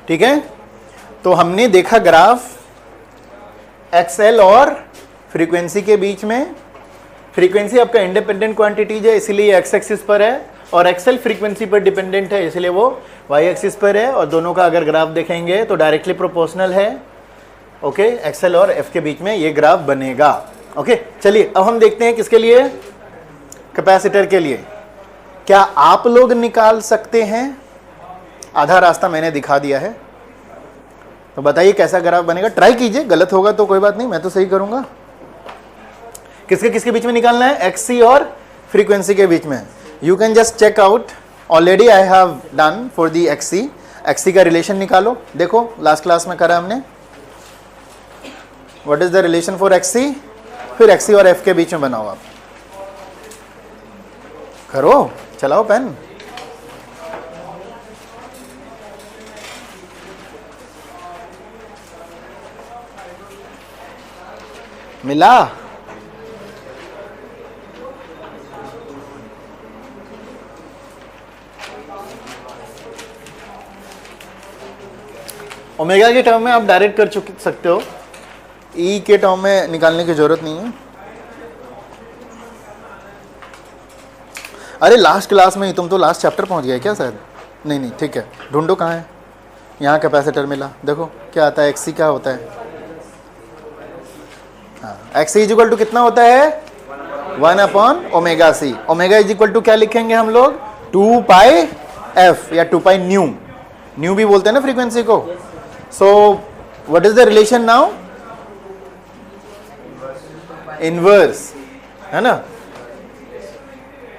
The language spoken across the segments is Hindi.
ठीक है, तो हमने देखा ग्राफ एक्सएल और फ्रीक्वेंसी के बीच में। फ्रीक्वेंसी आपका इंडिपेंडेंट क्वांटिटीज है इसलिए एक्स एक्सिस पर है, और एक्सएल फ्रीक्वेंसी पर डिपेंडेंट है इसलिए वो वाई एक्सिस पर है, और दोनों का अगर ग्राफ देखेंगे तो डायरेक्टली प्रोपोर्शनल है। ओके, एक्सएल और एफ के बीच में ये ग्राफ बनेगा। ओके, चलिए अब हम देखते हैं किसके लिए, कैपेसिटर के लिए। क्या आप लोग निकाल सकते हैं? आधा रास्ता मैंने दिखा दिया है, तो बताइए कैसा ग्राफ बनेगा। ट्राई कीजिए, गलत होगा तो कोई बात नहीं, मैं तो सही करूंगा। किसके किसके बीच में निकालना है? एक्ससी और फ्रीक्वेंसी के बीच में। You can just check out, already I have done for the XC. XC का रिलेशन निकालो, देखो लास्ट क्लास में करा हमने। What is the relation for XC, फिर एक्ससी और एफ के बीच में बनाओ। आप करो, चलाओ पेन। मिला? ओमेगा के टर्म में आप डायरेक्ट कर सकते हो, ई के टर्म में निकालने की जरूरत नहीं है। अरे लास्ट क्लास में ही तुम तो लास्ट चैप्टर पहुंच गए क्या शायद? नहीं, ठीक है, ढूंढो कहाँ है। यहाँ कैपेसिटर मिला, देखो क्या आता है, एक्सी क्या होता है। हाँ, एक्सी इज इक्वल टू कितना होता है? 1 omega C. Omega is equal to क्या लिखेंगे हम लोग? 2 पाई एफ या 2 पाई न्यू। न्यू भी बोलते हैं ना फ्रीक्वेंसी को। So what is the relation now? Inverse, है ना।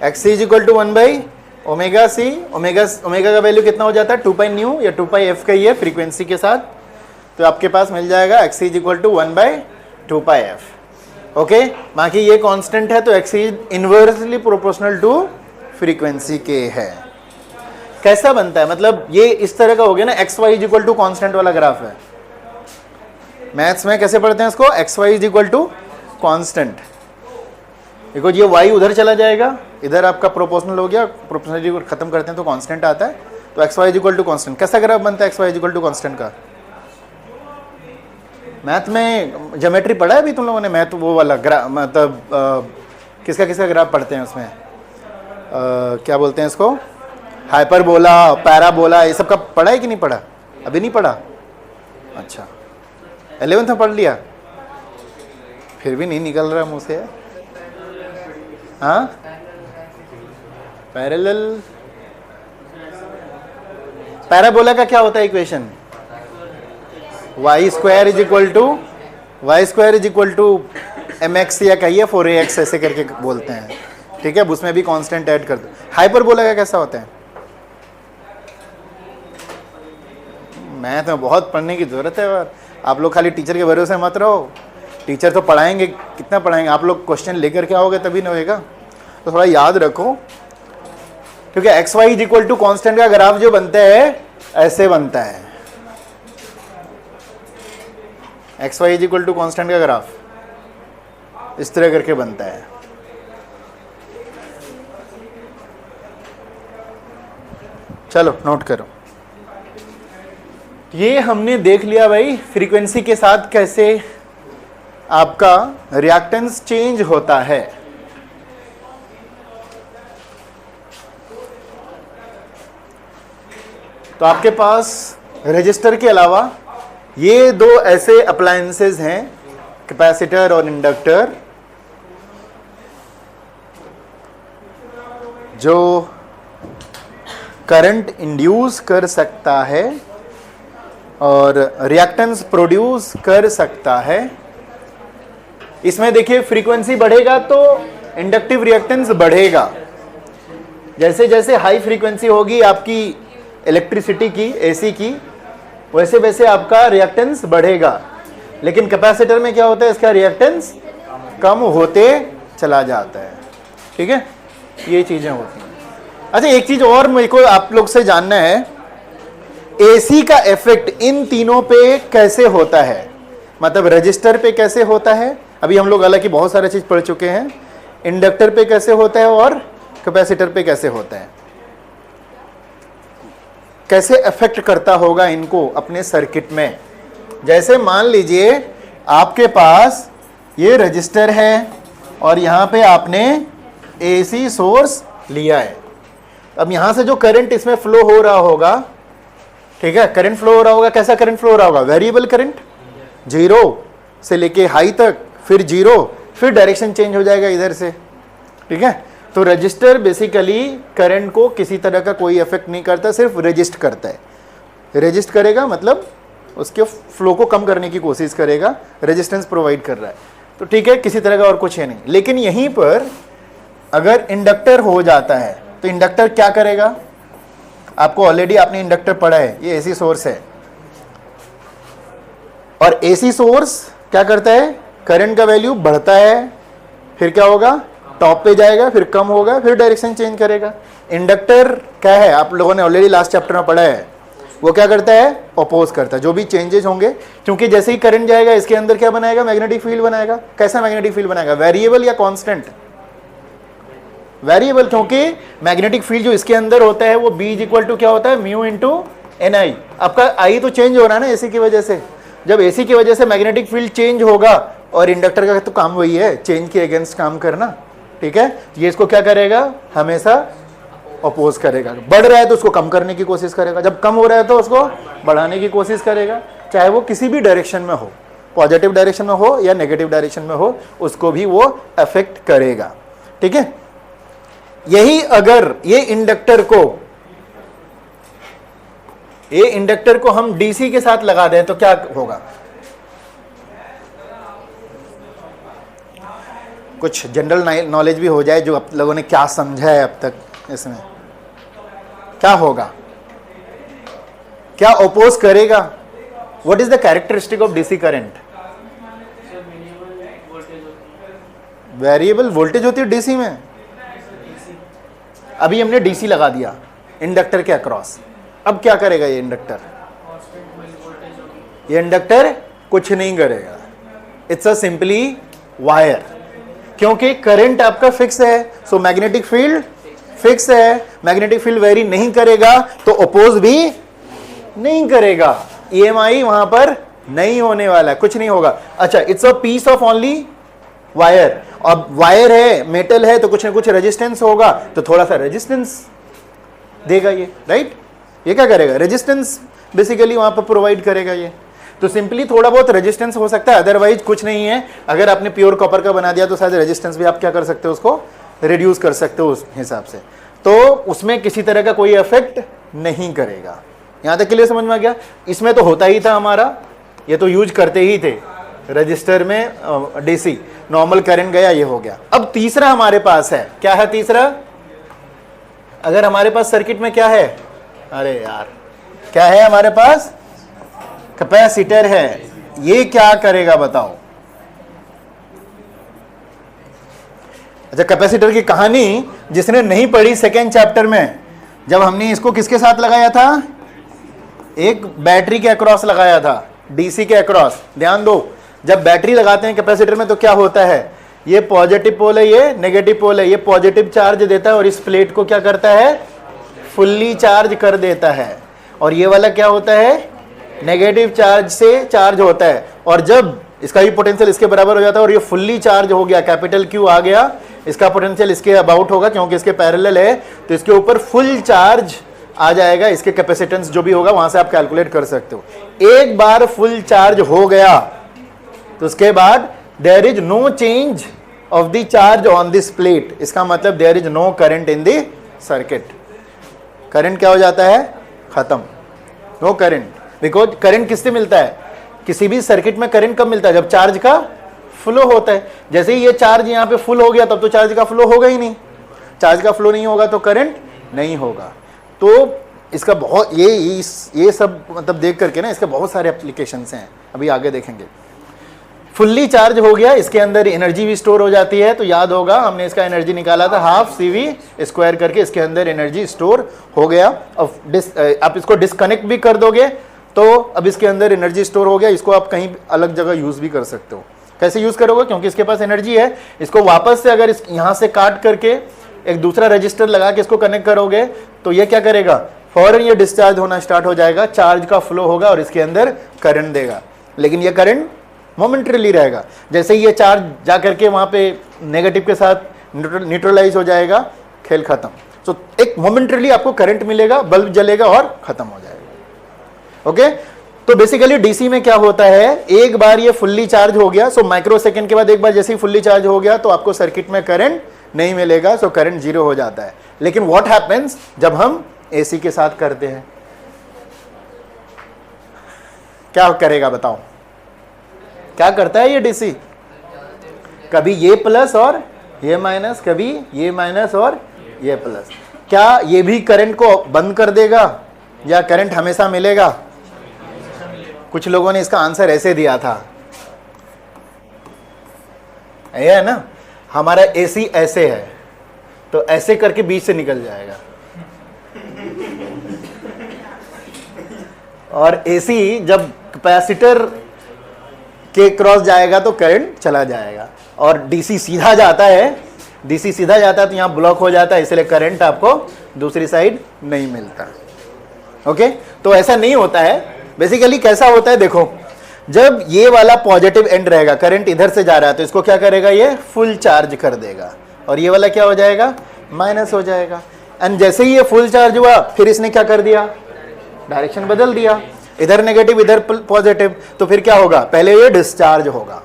X is equal to 1 by omega C. Omega का वैल्यू कितना हो जाता है? 2 पाई न्यू या 2 पाई एफ का ही है फ्रीक्वेंसी के साथ। तो आपके पास मिल जाएगा X is equal to 1 by 2 pi F. Okay, बाकी ये कांस्टेंट है तो X is inversely proportional to frequency के है। कैसा बनता है, मतलब ये इस तरह का हो गया ना, X Y is equal to constant वाला ग्राफ है। मैथ्स में कैसे पढ़ते हैं इसको? X Y is equal to constant. देखो ये y उधर चला जाएगा, इधर आपका प्रोपोर्शनल हो गया, प्रोपोर्शनलिटी खत्म करते हैं तो कांस्टेंट आता है, तो X Y is equal to constant. कैसा ग्राफ बनता है X Y is equal to constant का? मैथ में ज्योमेट्री पढ़ा है अभी तुम लोगों ने? मैथ वो वाला ग्राफ, मतलब किसका किसका ग्राफ पढ़ते हैं उसमें? क्या बोलते हैं इसको? हाइपरबोला, पैराबोला, ये सब का पढ़ा है कि नहीं पढ़ा? अभी नहीं पढ़ा? अच्छा, 11th में पढ़ लिया, फिर भी नहीं निकल रहा मुंह से। हाँ, पैरेलल, पैराबोला का क्या होता है equation? Y square is equal to M X या कहिए 4ax, ऐसे करके बोलते हैं। ठीक है, उसमें भी कांस्टेंट ऐड कर दो। हाइपरबोला का कैसा होता है? मैथ में बहुत पढ़ने की जरूरत है, और आप लोग खाली टीचर के भरोसे मत रहो। टीचर तो पढ़ाएंगे, कितना पढ़ाएंगे, आप लोग क्वेश्चन लेकर के आओगे तभी ना होएगा। तो थोड़ा याद रखो, क्योंकि X Y is equal to constant का ग्राफ जो बनता है ऐसे बनता है। X Y is equal to constant का ग्राफ इस तरह करके बनता है। चलो नोट करो, ये हमने देख लिया भाई फ्रीक्वेंसी के साथ कैसे आपका रिएक्टेंस चेंज होता है। तो आपके पास रजिस्टर के अलावा ये दो ऐसे अप्लायंसेस हैं, कैपेसिटर और इंडक्टर, जो करंट इंड्यूस कर सकता है और रिएक्टेंस प्रोड्यूस कर सकता है। इसमें देखिए फ्रीक्वेंसी बढ़ेगा तो इंडक्टिव रिएक्टेंस बढ़ेगा। जैसे जैसे हाई फ्रीक्वेंसी होगी आपकी इलेक्ट्रिसिटी की, एसी की, वैसे वैसे आपका रिएक्टेंस बढ़ेगा। लेकिन कैपेसिटर में क्या होता है, इसका रिएक्टेंस कम होते चला जाता है। ठीक है, ये चीजें होती हैं। अच्छा, एक चीज और मेरे को आप लोग से जानना है, एसी का इफेक्ट इन तीनों पे कैसे होता है, मतलब रजिस्टर पे कैसे होता है। अभी हम लोग हालांकि बहुत सारे चीज पढ़ चुके हैं, इंडक्टर पे कैसे होता है और कैपेसिटर पे कैसे होता है। कैसे अफेक्ट करता होगा इनको अपने सर्किट में। जैसे मान लीजिए आपके पास ये रजिस्टर है और यहाँ पे आपने एसी सोर्स लिया है। अब यहाँ से जो करंट इसमें फ्लो हो रहा होगा, ठीक है, करंट फ्लो हो रहा होगा, कैसा करंट फ्लो हो रहा होगा, वेरिएबल करंट, 0 से लेके हाई तक, फिर 0, फिर डायरेक्शन चेंज हो जाएगा इधर से, ठीक है। तो रजिस्टर बेसिकली करंट को किसी तरह का कोई इफेक्ट नहीं करता, सिर्फ रजिस्ट करता है। रजिस्ट करेगा मतलब उसके फ्लो को कम करने की कोशिश करेगा, रेजिस्टेंस प्रोवाइड कर रहा है, तो ठीक है, किसी तरह का और कुछ है नहीं। लेकिन यहीं पर अगर इंडक्टर हो जाता है तो इंडक्टर क्या करेगा, आपको ऑलरेडी आपने इंडक्टर पढ़ा है, ये एसी सोर्स है और एसी सोर्स क्या करता है, करंट का वैल्यू बढ़ता है, फिर क्या होगा, टॉप पे जाएगा, फिर कम होगा, फिर डायरेक्शन चेंज करेगा। इंडक्टर क्या है, आप लोगों ने ऑलरेडी लास्ट चैप्टर में पढ़ा है, वो क्या करता है, अपोज करता है जो भी चेंजेस होंगे, क्योंकि जैसे ही करंट जाएगा इसके अंदर क्या बनाएगा, मैग्नेटिक फील्ड बनाएगा। कैसा मैग्नेटिक फील्ड बनाएगा, वेरिएबल या कांस्टेंट, वेरिएबल, क्योंकि मैग्नेटिक फील्ड जो इसके अंदर होता है वो B इक्वल टू क्या होता है, म्यू इंटू NI। आपका I तो चेंज हो रहा है ना एसी की वजह से, जब एसी की वजह से मैग्नेटिक फील्ड चेंज होगा, और इंडक्टर का तो काम वही है, चेंज के अगेंस्ट काम करना, ठीक है। ये इसको क्या करेगा, हमेशा अपोज करेगा। बढ़ रहा है तो उसको कम करने की कोशिश करेगा, जब कम हो रहा है तो उसको बढ़ाने की कोशिश करेगा, चाहे वो किसी भी डायरेक्शन में हो, पॉजिटिव डायरेक्शन में हो या नेगेटिव डायरेक्शन में हो, उसको भी वो अफेक्ट करेगा, ठीक है। यही अगर ये इंडक्टर को हम डीसी के साथ लगा दें तो क्या होगा, कुछ जनरल नॉलेज भी हो जाए, जो आप लोगों ने क्या समझा है अब तक, इसमें क्या होगा, क्या अपोज करेगा, what is the characteristic of DC current, variable voltage होती है डीसी में। अभी हमने डीसी लगा दिया इंडक्टर के अक्रॉस, अब क्या करेगा ये इंडक्टर, ये इंडक्टर कुछ नहीं करेगा, इट्स अ सिंपली वायर, क्योंकि करंट आपका फिक्स है, सो मैग्नेटिक फील्ड फिक्स है, मैग्नेटिक फील्ड वेरी नहीं करेगा तो अपोज भी नहीं करेगा, EMI वहां पर नहीं होने वाला है, कुछ नहीं होगा। अच्छा, it's a piece of only wire, अब वायर है, मेटल है, तो कुछ ना कुछ रेजिस्टेंस होगा, तो थोड़ा सा रेजिस्टेंस देगा ये, राइट। ये क्या करेगा, रेजिस्टेंस बेसिकली वहां पर प्रोवाइड करेगा ये, तो सिंपली थोड़ा बहुत रेजिस्टेंस हो सकता है, अदरवाइज कुछ नहीं है। अगर आपने प्योर कॉपर का बना दिया तो शायद रेजिस्टेंस भी आप क्या कर सकते हो, उसको रिड्यूस कर सकते हो उस हिसाब से, तो उसमें किसी तरह का कोई इफेक्ट नहीं करेगा। यहां तक क्लियर समझ में आ गया। इसमें तो होता ही था हमारा, ये तो यूज करते ही थे रजिस्टर में, डीसी नॉर्मल करंट गया, ये हो गया। अब तीसरा हमारे पास है, क्या है तीसरा, अगर हमारे पास सर्किट में क्या है, अरे यार क्या है हमारे पास, कैपेसिटर है, ये क्या करेगा बताओ। अच्छा, कैपेसिटर की कहानी जिसने नहीं पढ़ी सेकेंड चैप्टर में, जब हमने इसको किसके साथ लगाया था, एक बैटरी के अक्रॉस लगाया था, डीसी के अक्रॉस। ध्यान दो, जब बैटरी लगाते हैं कैपेसिटर में तो क्या होता है, ये पॉजिटिव पोल है, ये नेगेटिव पोल है, ये पॉजिटिव चार्ज देता है और इस प्लेट को क्या करता है, फुल्ली चार्ज कर देता है, और ये वाला क्या होता है, नेगेटिव चार्ज से चार्ज होता है, और जब इसका भी पोटेंशियल इसके बराबर हो जाता है और ये फुल्ली चार्ज हो गया, कैपिटल क्यू आ गया, इसका पोटेंशियल इसके अबाउट होगा क्योंकि इसके पैरेलल है, तो इसके ऊपर फुल चार्ज आ जाएगा, इसके कैपेसिटेंस जो भी होगा वहां से आप कैलकुलेट कर सकते हो। एक बार फुल चार्ज हो गया तो उसके बाद there is no change of the charge on this plate, इसका मतलब there is no current in the circuit. Current क्या हो जाता है, खत्म, नो करंट, बिकॉज करंट किससे मिलता है, किसी भी सर्किट में करंट कब मिलता है, जब चार्ज का फ्लो होता है। जैसे ही ये चार्ज यहाँ पे फुल हो गया तब तो चार्ज का फ्लो होगा ही नहीं, चार्ज का फ्लो नहीं होगा तो करंट नहीं होगा। तो इसका बहुत ये सब मतलब देख करके ना, इसके बहुत सारे एप्लीकेशंस हैं, अभी आगे देखेंगे। फुल्ली चार्ज हो गया, इसके अंदर एनर्जी भी स्टोर हो जाती है, तो याद होगा हमने इसका एनर्जी निकाला था हाफ CV² करके, इसके अंदर एनर्जी स्टोर हो गया। अब आप इसको डिस्कनेक्ट भी कर दोगे तो अब इसके अंदर एनर्जी स्टोर हो गया, इसको आप कहीं अलग जगह यूज भी कर सकते हो। कैसे यूज करोगे, क्योंकि इसके पास एनर्जी है, इसको वापस से अगर यहाँ से काट करके एक दूसरा रजिस्टर लगा के इसको कनेक्ट करोगे तो ये क्या करेगा, फौरन ये डिस्चार्ज होना स्टार्ट हो जाएगा, चार्ज का फ्लो होगा और इसके अंदर करंट देगा, लेकिन ये करंट मोमेंटरीली रहेगा। जैसे ही ये चार्ज जा करके वहां पे नेगेटिव के साथ न्यूट्रलाइज हो जाएगा, खेल खत्म। तो एक मोमेंटरीली आपको करंट मिलेगा, बल्ब जलेगा और खत्म हो जाएगा। ओके, तो बेसिकली डीसी में क्या होता है, एक बार ये फुल्ली चार्ज हो गया, सो माइक्रो सेकंड के बाद एक बार जैसे ही फुल्ली चार्ज हो गया तो आपको सर्किट में करंट नहीं मिलेगा, सो करंट जीरो हो जाता है। लेकिन व्हाट हैपेंस जब हम एसी के साथ करते हैं, क्या करेगा बताओ, क्या करता है ये डीसी? कभी ये प्लस और ये माइनस, कभी ये माइनस और ये प्लस। क्या ये भी करंट को बंद कर देगा या करंट हमेशा मिलेगा? कुछ लोगों ने इसका आंसर ऐसे दिया था, ये है ना, हमारा एसी ऐसे है तो ऐसे करके बीच से निकल जाएगा, और एसी जब कैपेसिटर के क्रॉस जाएगा तो करंट चला जाएगा, और डीसी सीधा जाता है, डीसी सीधा जाता है तो यहां ब्लॉक हो जाता है, इसलिए करंट आपको दूसरी साइड नहीं मिलता। ओके, तो ऐसा नहीं होता है। बेसिकली कैसा होता है देखो, जब ये वाला पॉजिटिव एंड रहेगा, करंट इधर से जा रहा है तो इसको क्या करेगा, ये फुल चार्ज कर देगा, और ये वाला क्या हो जाएगा, माइनस हो जाएगा। एंड जैसे ही ये फुल चार्ज हुआ फिर इसने क्या कर दिया, डायरेक्शन बदल दिया, इधर नेगेटिव इधर पॉजिटिव, तो फिर क्या होगा, पहले ये डिस्चार्ज होगा,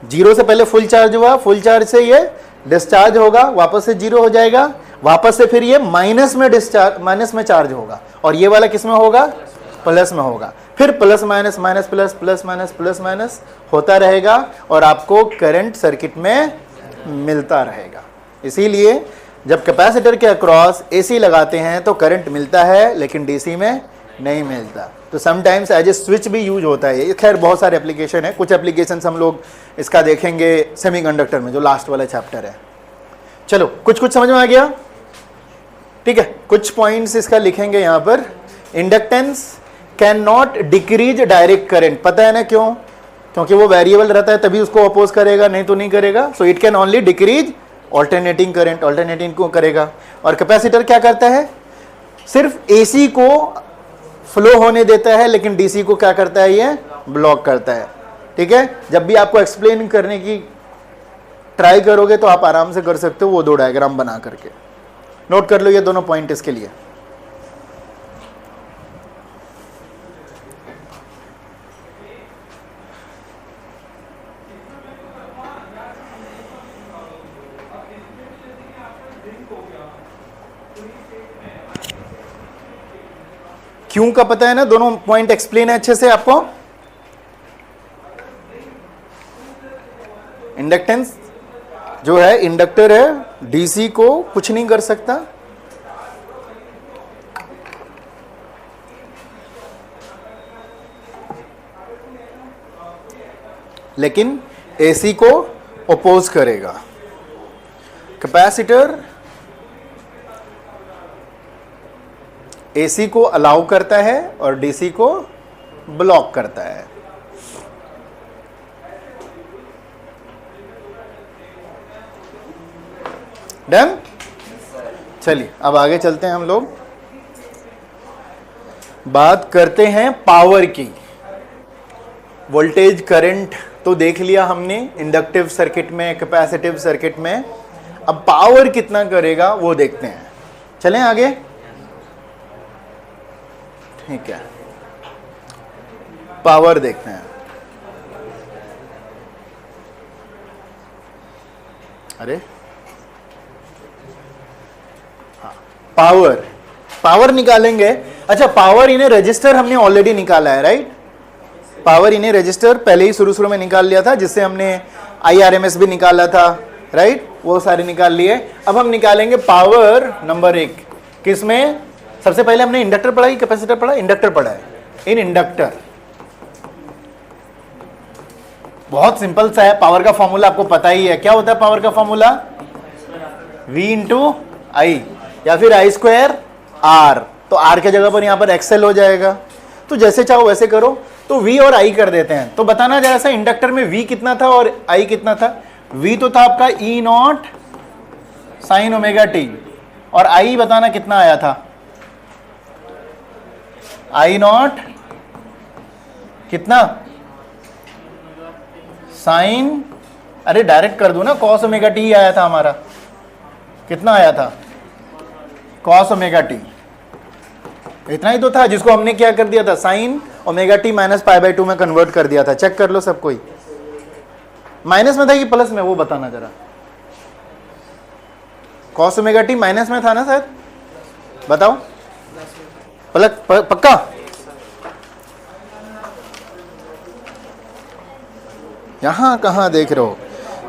जीरो से पहले फुल चार्ज हुआ, फुल चार्ज से ये डिस्चार्ज होगा, वापस से जीरो हो जाएगा, वापस से फिर ये माइनस में डिस्चार्ज, माइनस में चार्ज होगा, और ये वाला किस में होगा, प्लस में होगा, फिर plus minus minus plus, plus minus plus minus होता रहेगा, और आपको करंट सर्किट में मिलता रहेगा। इसीलिए जब कैपेसिटर के अक्रॉस एसी लगाते हैं तो करंट मिलता है, लेकिन डीसी में नहीं मिलता। तो समटाइम्स एज ए स्विच भी यूज होता है। खैर बहुत सारे एप्लीकेशन है, कुछ एप्लीकेशन हम लोग इसका देखेंगे सेमीकंडक्टर में, जो लास्ट वाला चैप्टर है। चलो कुछ कुछ समझ में आ गया, ठीक है। कुछ पॉइंट्स इसका लिखेंगे यहाँ पर। Inductance can not decrease direct current, पता है ना क्यों, क्योंकि वो वेरिएबल रहता है तभी उसको अपोज करेगा, नहीं तो नहीं करेगा। So it can only decrease alternating current, alternating को करेगा। और कैपेसिटर क्या करता है, सिर्फ एसी को फ्लो होने देता है, लेकिन डीसी को क्या करता है, ये ब्लॉक करता है। ठीक है, जब भी आपको एक्सप्लेन करने की ट्राई करोगे तो आप आराम से कर सकते हो, वो दो डायग्राम बना करके नोट कर लो ये दोनों पॉइंट इसके लिए। क्यों का पता है ना, दोनों पॉइंट एक्सप्लेन है अच्छे से आपको। इंडक्टेंस जो है, इंडक्टर है, डीसी को कुछ नहीं कर सकता, लेकिन एसी को अपोज करेगा। कैपेसिटर एसी को अलाउ करता है और डीसी को ब्लॉक करता है। डन। चलिए अब आगे चलते हैं, हम लोग बात करते हैं पावर की। वोल्टेज करंट तो देख लिया हमने इंडक्टिव सर्किट में, कैपेसिटिव सर्किट में। अब पावर कितना करेगा वो देखते हैं। चलें आगे, ठीक है, पावर देखते हैं। अरे हाँ, पावर निकालेंगे। अच्छा, पावर इन ए रजिस्टर हमने ऑलरेडी निकाला है, right. Power in A register पहले ही शुरू में निकाल लिया था, जिससे हमने IRMS भी निकाला था, राइट, वो सारे निकाल लिए। अब हम निकालेंगे पावर नंबर 1। किसमें? सबसे पहले हमने इंडक्टर पढ़ा, कैपेसिटर पढ़ा, इंडक्टर पढ़ा है। इन इंडक्टर बहुत सिंपल सा है, पावर का फॉर्मूला आपको पता ही है। क्या होता है पावर का फॉर्मूला? V इंटू आई, या फिर I² R। तो R के जगह पर यहां पर XL हो जाएगा। तो जैसे चाहो वैसे करो। तो V और I कर देते हैं। तो बताना जरा सा, इंडक्टर में V कितना था और I कितना था? V तो था आपका E0 sin ओमेगा t, और I बताना कितना आया था? आई नॉट कितना साइन, अरे डायरेक्ट कर दो ना, कॉस ओमेगा टी आया था हमारा, कितना आया था कॉस ओमेगा टी, इतना ही तो था जिसको हमने क्या कर दिया था sign omega T minus pi by 2 में कन्वर्ट कर दिया था। चेक कर लो सब कोई, माइनस में था कि प्लस में, वो बताना जरा। कॉस ओमेगा टी माइनस में था ना शायद, बताओ पक्का? यहां कहां देख रहे हो,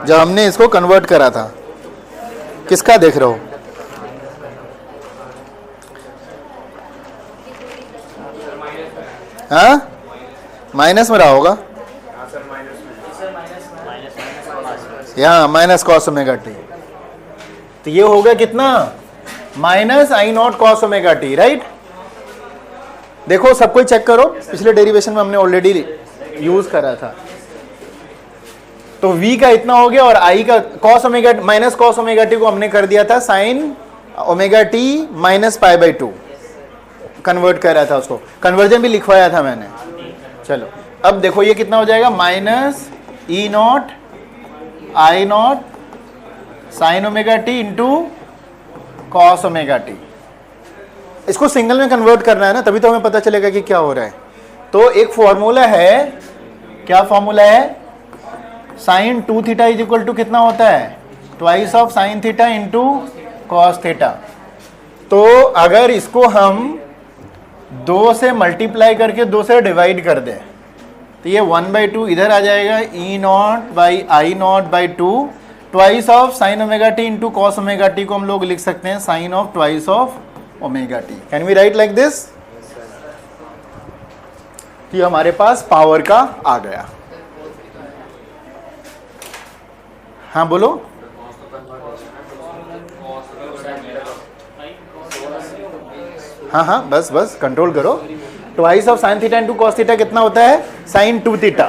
जब हमने इसको कन्वर्ट करा था, किसका देख रहे हो? हाँ माइनस में रहा होगा, यहाँ माइनस कॉस ओमेगा टी, तो ये होगा कितना minus I not cos omega T, right. देखो सब कोई चेक करो, पिछले डेरिवेशन में हमने ऑलरेडी यूज करा था। तो v का इतना हो गया और i का cos omega minus cos omega t को हमने कर दिया था sign omega T minus pi by 2, convert कर रहा था उसको, कन्वर्जन भी लिखवाया था मैंने। चलो अब देखो ये कितना हो जाएगा, minus E not I not sign omega t into cos omega T. इसको सिंगल में कन्वर्ट करना है ना, तभी तो हमें पता चलेगा कि क्या हो रहा है। तो एक फॉर्मूला है, क्या फॉर्मूला है, sine 2 theta is equal to कितना होता है, twice of sine theta into cos theta. तो अगर इसको हम 2 से मल्टीप्लाई करके 2 से डिवाइड कर दें तो ये 1/2 इधर आ जाएगा, e not by i not by 2 twice of sine omega t into cos omega t को हम लोग लिख सकते हैं sine of twice of omega t. Can we write like this? ये हमारे पास पावर का आ गया। हाँ बोलो। हाँ हाँ बस बस कंट्रोल करो। Twice of sine theta into cos theta कितना होता है, साइन 2 थीटा।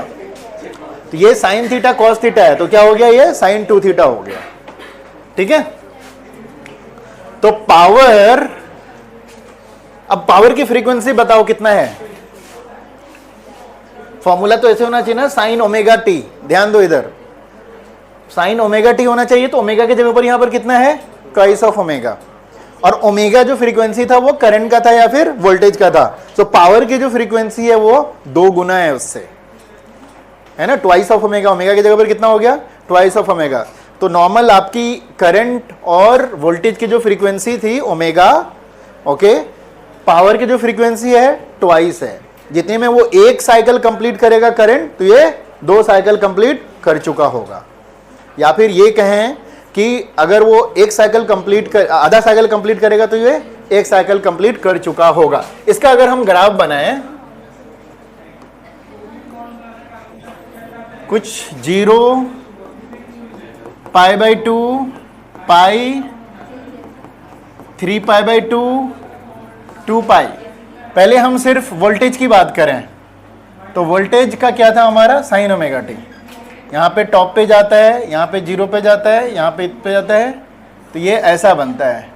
तो ये साइन थीटा कॉस थीटा है, तो क्या हो गया, ये साइन 2 थीटा हो गया। ठीक है, तो पावर, अब पावर की फ्रीक्वेंसी बताओ कितना है। फॉर्मूला तो ऐसे होना चाहिए ना, साइन ओमेगा टी, ध्यान दो इधर, साइन ओमेगा टी होना चाहिए। तो ओमेगा के जगह पर यहां पर कितना है, ट्वाइस ऑफ ओमेगा। और ओमेगा जो फ्रीक्वेंसी था वो करंट का था या फिर वोल्टेज का था। तो पावर की जो फ्रीक्वेंसी है वो 2 गुना है उससे, है ना, ट्वाइस ऑफ ओमेगा। ओमेगा की जगह पर कितना हो गया, ट्वाइस ऑफ ओमेगा। तो नॉर्मल आपकी करंट और वोल्टेज की जो फ्रीक्वेंसी थी ओमेगा, ओके, पावर की जो फ्रीक्वेंसी है ट्वाइस है। जितने में वो 1 साइकिल कंप्लीट करेगा करंट, तो ये 2 साइकिल कंप्लीट कर चुका होगा। या फिर ये कहें कि अगर वो 1 साइकिल कंप्लीट कर, आधा साइकिल कंप्लीट करेगा तो ये 1 साइकिल कंप्लीट कर चुका होगा। इसका अगर हम ग्राफ बनाएं, कुछ 0 pi by 2 pi 3 pi by 2 2 पाई। पहले हम सिर्फ वोल्टेज की बात करें तो वोल्टेज का क्या था हमारा, साइन ओमेगा टी। यहाँ पे टॉप पे जाता है, यहाँ पे 0 पे जाता है, यहाँ पे जाता है, तो ये ऐसा बनता है,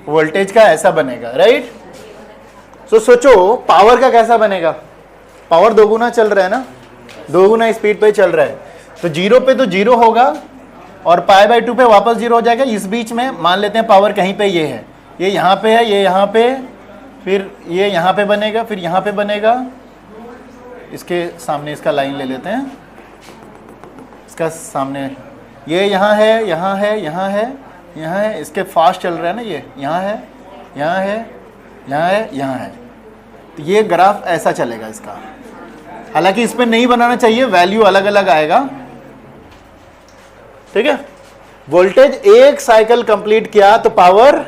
वोल्टेज का ऐसा बनेगा, राइट। तो सोचो पावर का कैसा बनेगा, पावर 2 गुना चल रहा है ना, 2 गुना स्पीड पे चल रहा है। तो 0 पे तो 0 होगा और पाई बाई 2 पे वापस 0 हो जाएगा। इस बीच में मान लेते हैं पावर कहीं पे ये है, ये यहाँ पे है, ये यहाँ पे, फिर ये यहाँ पे बनेगा, फिर यहाँ पे बनेगा। इसके सामने इसका लाइन ले लेते हैं, इसका सामने ये यहाँ है, यहाँ है, यहाँ है, यहाँ है, इसके फास्ट चल रहा है ना, ये यहाँ है, यहाँ है, यहाँ है, यहाँ है। तो ये ग्राफ ऐसा चलेगा इसका। हालांकि इस पर नहीं बनाना चाहिए, वैल्यू अलग अलग आएगा, ठीक है। वोल्टेज 1 साइकिल कंप्लीट किया तो पावर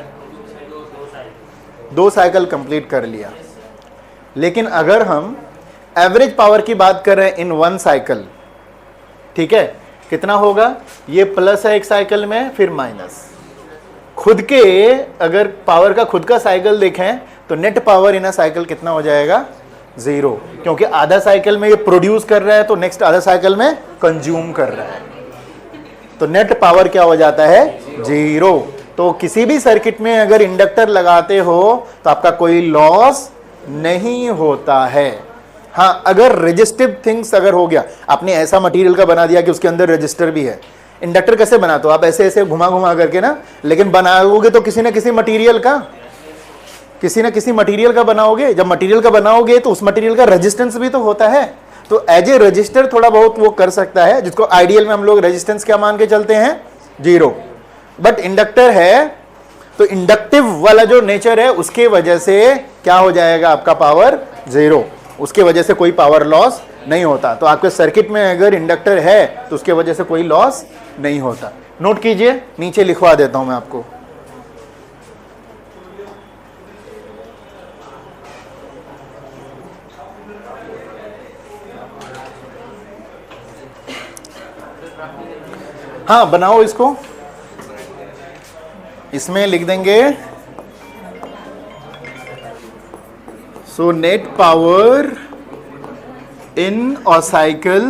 2 साइकिल कंप्लीट कर लिया। लेकिन अगर हम एवरेज पावर की बात कर रहे हैं इन 1 साइकिल, ठीक है, कितना होगा, ये प्लस है 1 साइकिल में, फिर माइनस। खुद के अगर पावर का खुद का साइकिल देखें तो net power in a cycle कितना हो जाएगा, 0, क्योंकि आधा साइकिल में ये प्रोड्यूस कर रहा है तो नेक्स्ट आधा साइकिल में कंज्यूम कर रहा है। तो नेट पावर क्या हो जाता है, 0। तो किसी भी सर्किट में अगर इंडक्टर लगाते हो तो आपका कोई लॉस नहीं होता है। हाँ, अगर रेजिस्टिव थिंग्स अगर हो गया, आपने ऐसा मटेरियल का बना दिया कि उसके अंदर रजिस्टर भी है। इंडक्टर कैसे बनाते हो आप? ऐसे ऐसे घुमा घुमा करके ना, लेकिन बनाओगे तो किसी ना किसी मटेरियल का बनाओगे। जब मटेरियल का बनाओगे तो उस मटेरियल का रेजिस्टेंस भी तो होता है। तो एज ए रजिस्टर थोड़ा बहुत वो कर सकता है, जिसको आइडियल में हम लोग रेजिस्टेंस क्या मान के चलते हैं? 0। बट इंडक्टर है तो इंडक्टिव वाला जो नेचर है उसके वजह से क्या हो जाएगा? आपका पावर 0। उसके वजह से कोई पावर लॉस नहीं होता। तो आपके सर्किट में अगर इंडक्टर है तो उसके वजह से कोई लॉस नहीं होता। नोट कीजिए, नीचे लिखवा देता हूं मैं आपको। हाँ, बनाओ इसको। इसमें लिख देंगे so net power in a cycle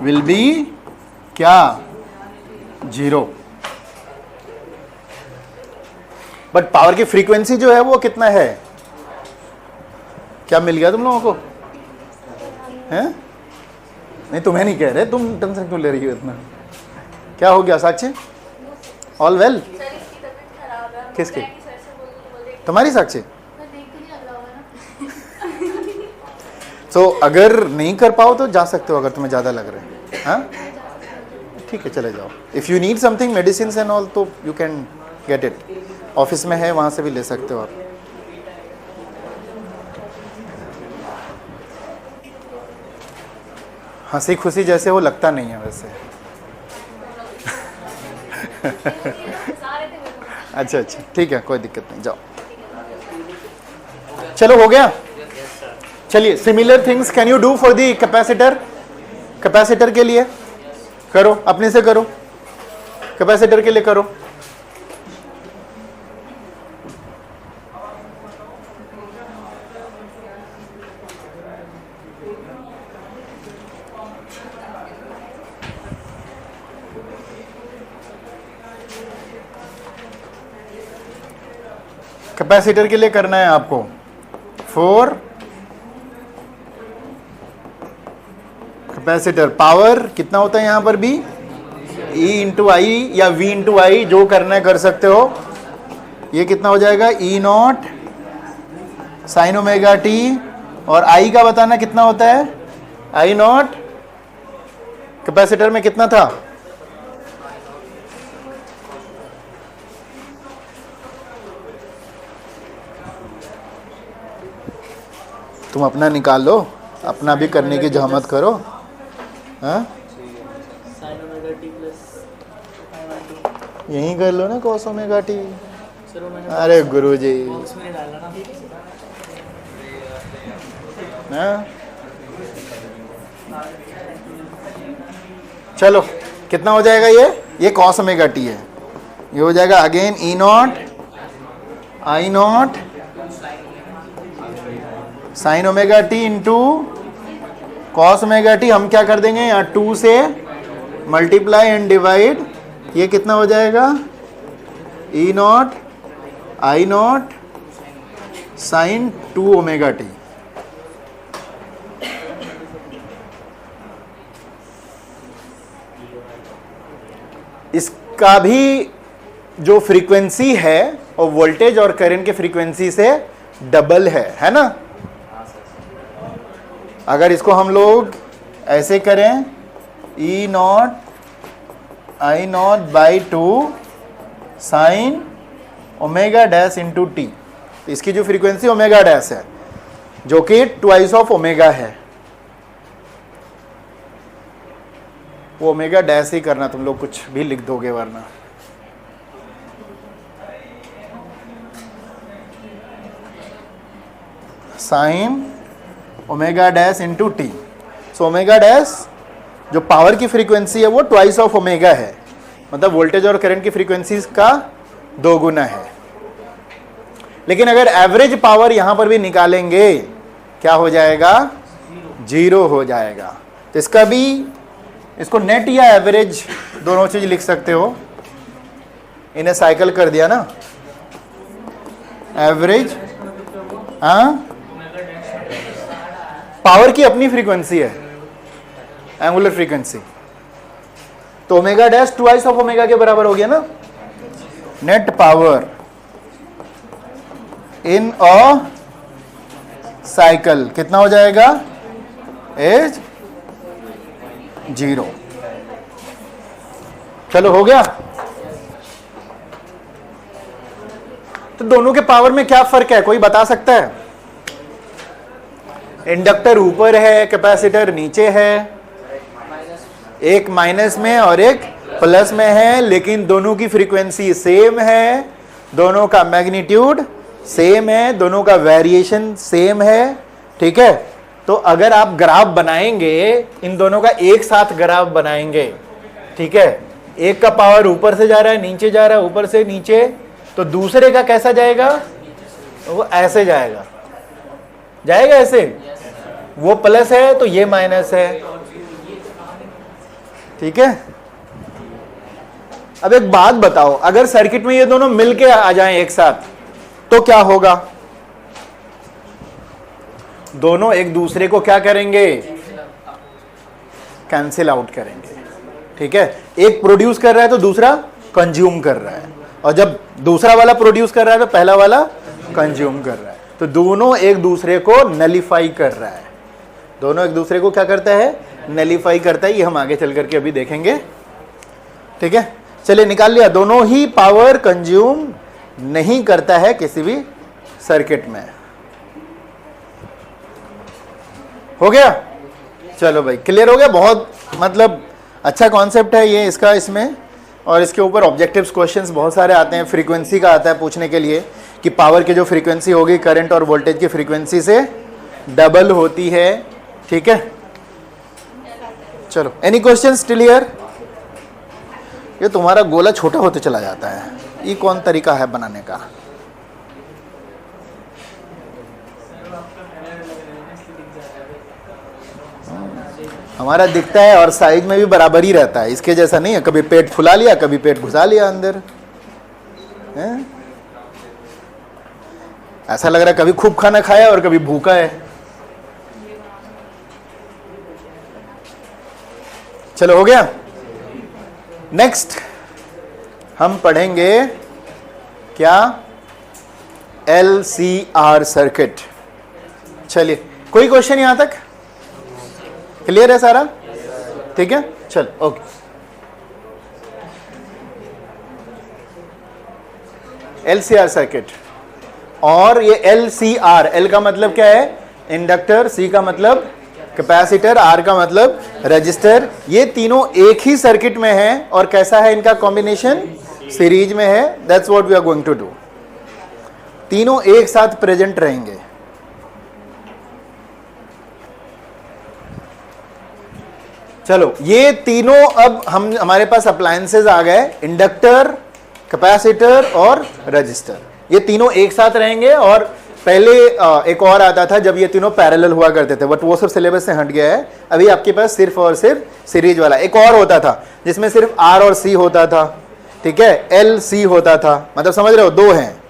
will be क्या? 0। बट पावर की फ्रीक्वेंसी जो है वो कितना है? क्या मिल गया तुम लोगों को? हैं? नहीं, तुम्हें नहीं कह रहे, तुम टेंशन क्यों ले रही हो इतना? क्या हो गया साक्षी? All well? किसके? तुम्हारी साक्षी? तो अगर नहीं कर पाओ तो जा सकते हो, अगर तुम्हें ज़्यादा लग रहा है। हाँ, ठीक है, चले जाओ। If you need something medicine and all तो you can get it. Office में है, वहाँ से भी ले सकते हो आप। हंसी खुशी जैसे वो लगता नहीं है वैसे। अच्छा, ठीक है, कोई दिक्कत नहीं, जाओ। चलो, हो गया। चलिए, similar things can you do for the capacitor? Capacitor के लिए करो, अपने से करो। कैपेसिटर के लिए करो। कैपेसिटर के लिए करना है आपको 4 कैपेसिटर। पावर कितना होता है यहां पर भी? E इंटू आई या V इंटू आई, जो करना है कर सकते हो। ये कितना हो जाएगा? E0 sign omega T. और I का बताना कितना होता है? I0 कैपेसिटर में कितना था? तुम अपना निकाल लो, अपना भी करने की जहमत करो। हाँ, यही कर लो ना cos ओमेगा टी। अरे गुरुजी, हाँ, चलो कितना हो जाएगा? ये cos ओमेगा टी है। ये हो जाएगा again E0 I0 sign omega t into cos omega T. हम क्या कर देंगे यहाँ 2 से मल्टीप्लाई एंड डिवाइड। ये कितना हो जाएगा? E0 I0 sign 2 omega T. इसका भी जो फ्रीक्वेंसी है और वोल्टेज और करंट के फ्रीक्वेंसी से डबल है ना? अगर इसको हम लोग ऐसे करें E0 I0 by 2 sine omega dash into T, तो इसकी जो फ्रीक्वेंसी ओमेगा डैश है जो कि ट्वाइस ऑफ ओमेगा है, वो ओमेगा डैश ही करना। तुम लोग कुछ भी लिख दोगे वरना। Sine omega dash into T. So omega dash जो पावर की फ्रीक्वेंसी है वो ट्वाइस ऑफ ओमेगा है, मतलब वोल्टेज और करंट की फ्रीक्वेंसीज का 2 गुना है। लेकिन अगर एवरेज पावर यहां पर भी निकालेंगे क्या हो जाएगा? 0 हो जाएगा। तो इसका भी, इसको नेट या एवरेज दोनों चीज लिख सकते हो। इन्हें साइकिल कर दिया ना, एवरेज हाँ, पावर की अपनी फ्रीक्वेंसी है, एंगुलर फ्रीक्वेंसी, तो omega dash twice of omega के बराबर हो गया ना। Net power in a cycle कितना हो जाएगा, एज 0। चलो हो गया। तो दोनों के पावर में क्या फर्क है, कोई बता सकता है? इंडक्टर ऊपर है, कैपेसिटर नीचे है, एक माइनस में और एक प्लस में है, लेकिन दोनों की फ्रीक्वेंसी सेम है, दोनों का मैग्नीट्यूड सेम है, दोनों का वेरिएशन सेम है। ठीक है, तो अगर आप ग्राफ बनाएंगे, इन दोनों का एक साथ ग्राफ बनाएंगे, ठीक है, एक का पावर ऊपर से जा रहा है, नीचे जा रहा है, ऊपर से नीचे, तो दूसरे का कैसा जाएगा, वो ऐसे जाएगा, जाएगा ऐसे, वो प्लस है तो ये माइनस है। ठीक है, अब एक बात बताओ, अगर सर्किट में ये दोनों मिलके आ जाएं एक साथ तो क्या होगा? दोनों एक दूसरे को क्या करेंगे, कैंसिल आउट करेंगे। ठीक है, एक प्रोड्यूस कर रहा है तो दूसरा कंज्यूम कर रहा है, और जब दूसरा वाला प्रोड्यूस कर रहा है तो पहला वाला कंज्यूम कर रहा है, तो दोनों एक दूसरे को नलीफाई कर रहा है। दोनों एक दूसरे को क्या करता है, नलीफाई करता है। ये हम आगे चल करके अभी देखेंगे। ठीक है, चलिए निकाल लिया, दोनों ही पावर कंज्यूम नहीं करता है किसी भी सर्किट में। हो गया, चलो भाई क्लियर हो गया। बहुत मतलब अच्छा कॉन्सेप्ट है ये इसका, इसमें और इसके ऊपर ऑब्जेक्टिव्स क्वेश्चंस बहुत सारे आते हैं। फ्रीक्वेंसी का आता है पूछने के लिए कि पावर की जो फ्रीक्वेंसी होगी करंट और वोल्टेज की फ्रीक्वेंसी से डबल होती है। ठीक है, चलो एनी क्वेश्चन स्टिल हियर? ये तुम्हारा गोला छोटा होते चला जाता है, ये कौन तरीका है बनाने का? हमारा दिखता है और साइज में भी बराबर ही रहता है, इसके जैसा नहीं है, कभी पेट फुला लिया कभी पेट घुसा लिया अंदर है? ऐसा लग रहा है कभी खूब खाना खाया और कभी भूखा है। चलो हो गया। नेक्स्ट हम पढ़ेंगे क्या, LCR सर्किट। चलिए, कोई क्वेश्चन यहां तक क्लियर है सारा? ठीक है, चल ओके। LCR सर्किट, और ये LCR, L का मतलब क्या है, इंडक्टर, C का मतलब कैपेसिटर, R का मतलब रजिस्टर, ये तीनों एक ही सर्किट में है। और कैसा है इनका कॉम्बिनेशन, सीरीज में है। That's what we are going to do. तीनों एक साथ प्रेजेंट रहेंगे। चलो, ये तीनों अब हमारे पास अप्लायंसेस आ गए, इंडक्टर, कैपेसिटर और रजिस्टर, ये तीनों एक साथ रहेंगे। और पहले एक और आता था जब ये तीनों पैरेलल हुआ करते थे, बट वो सब सिलेबस से हट गया है। अभी आपके पास सिर्फ और सिर्फ सीरीज वाला एक और होता था जिसमें सिर्फ R और C होता था। ठीक है, LC होता था, मतलब समझ रहे हो, दो हैं,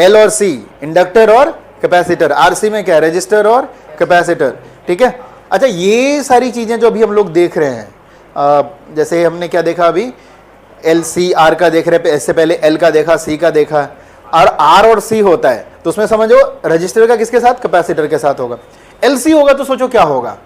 L और C, इंडक्टर और कैपेसिटर। RC में क्या है, रजिस्टर और कैपेसिटर। ठीक है, अच्छा ये सारी चीजें जो अभी हम लोग देख रहे हैं, जैसे हमने क्या देखा अभी, LCR का देख रहे हैं, इससे पहले L का देखा, C का देखा, और R और C होता है तो उसमें समझो रजिस्टर का किसके साथ, कैपेसिटर के साथ होगा। LC होगा तो सोचो क्या होगा।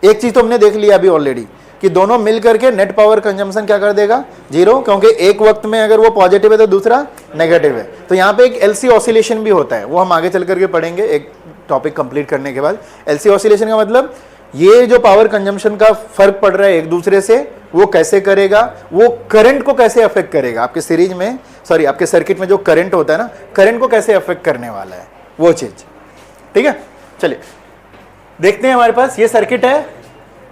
एक चीज तो हमने देख लिया अभी ऑलरेडी कि दोनों मिल करके नेट पावर कंजम्पशन क्या कर देगा, 0, क्योंकि एक वक्त में अगर वो पॉजिटिव है तो दूसरा नेगेटिव है। तो यहाँ पे एक LC ऑसिलेशन भी होता है, वो हम आगे चल करके पढ़ेंगे एक टॉपिक कंप्लीट करने के बाद। LC ऑसिलेशन का मतलब ये जो पावर कंजम्पशन का फर्क पड़ रहा है एक दूसरे से, वो कैसे करेगा, वो करंट को कैसे अफेक्ट करेगा, आपके सीरीज में, सॉरी आपके सर्किट में जो करंट होता है ना, करंट को कैसे अफेक्ट करने वाला है वो चीज। ठीक है, चलिए देखते हैं। हमारे पास ये सर्किट है,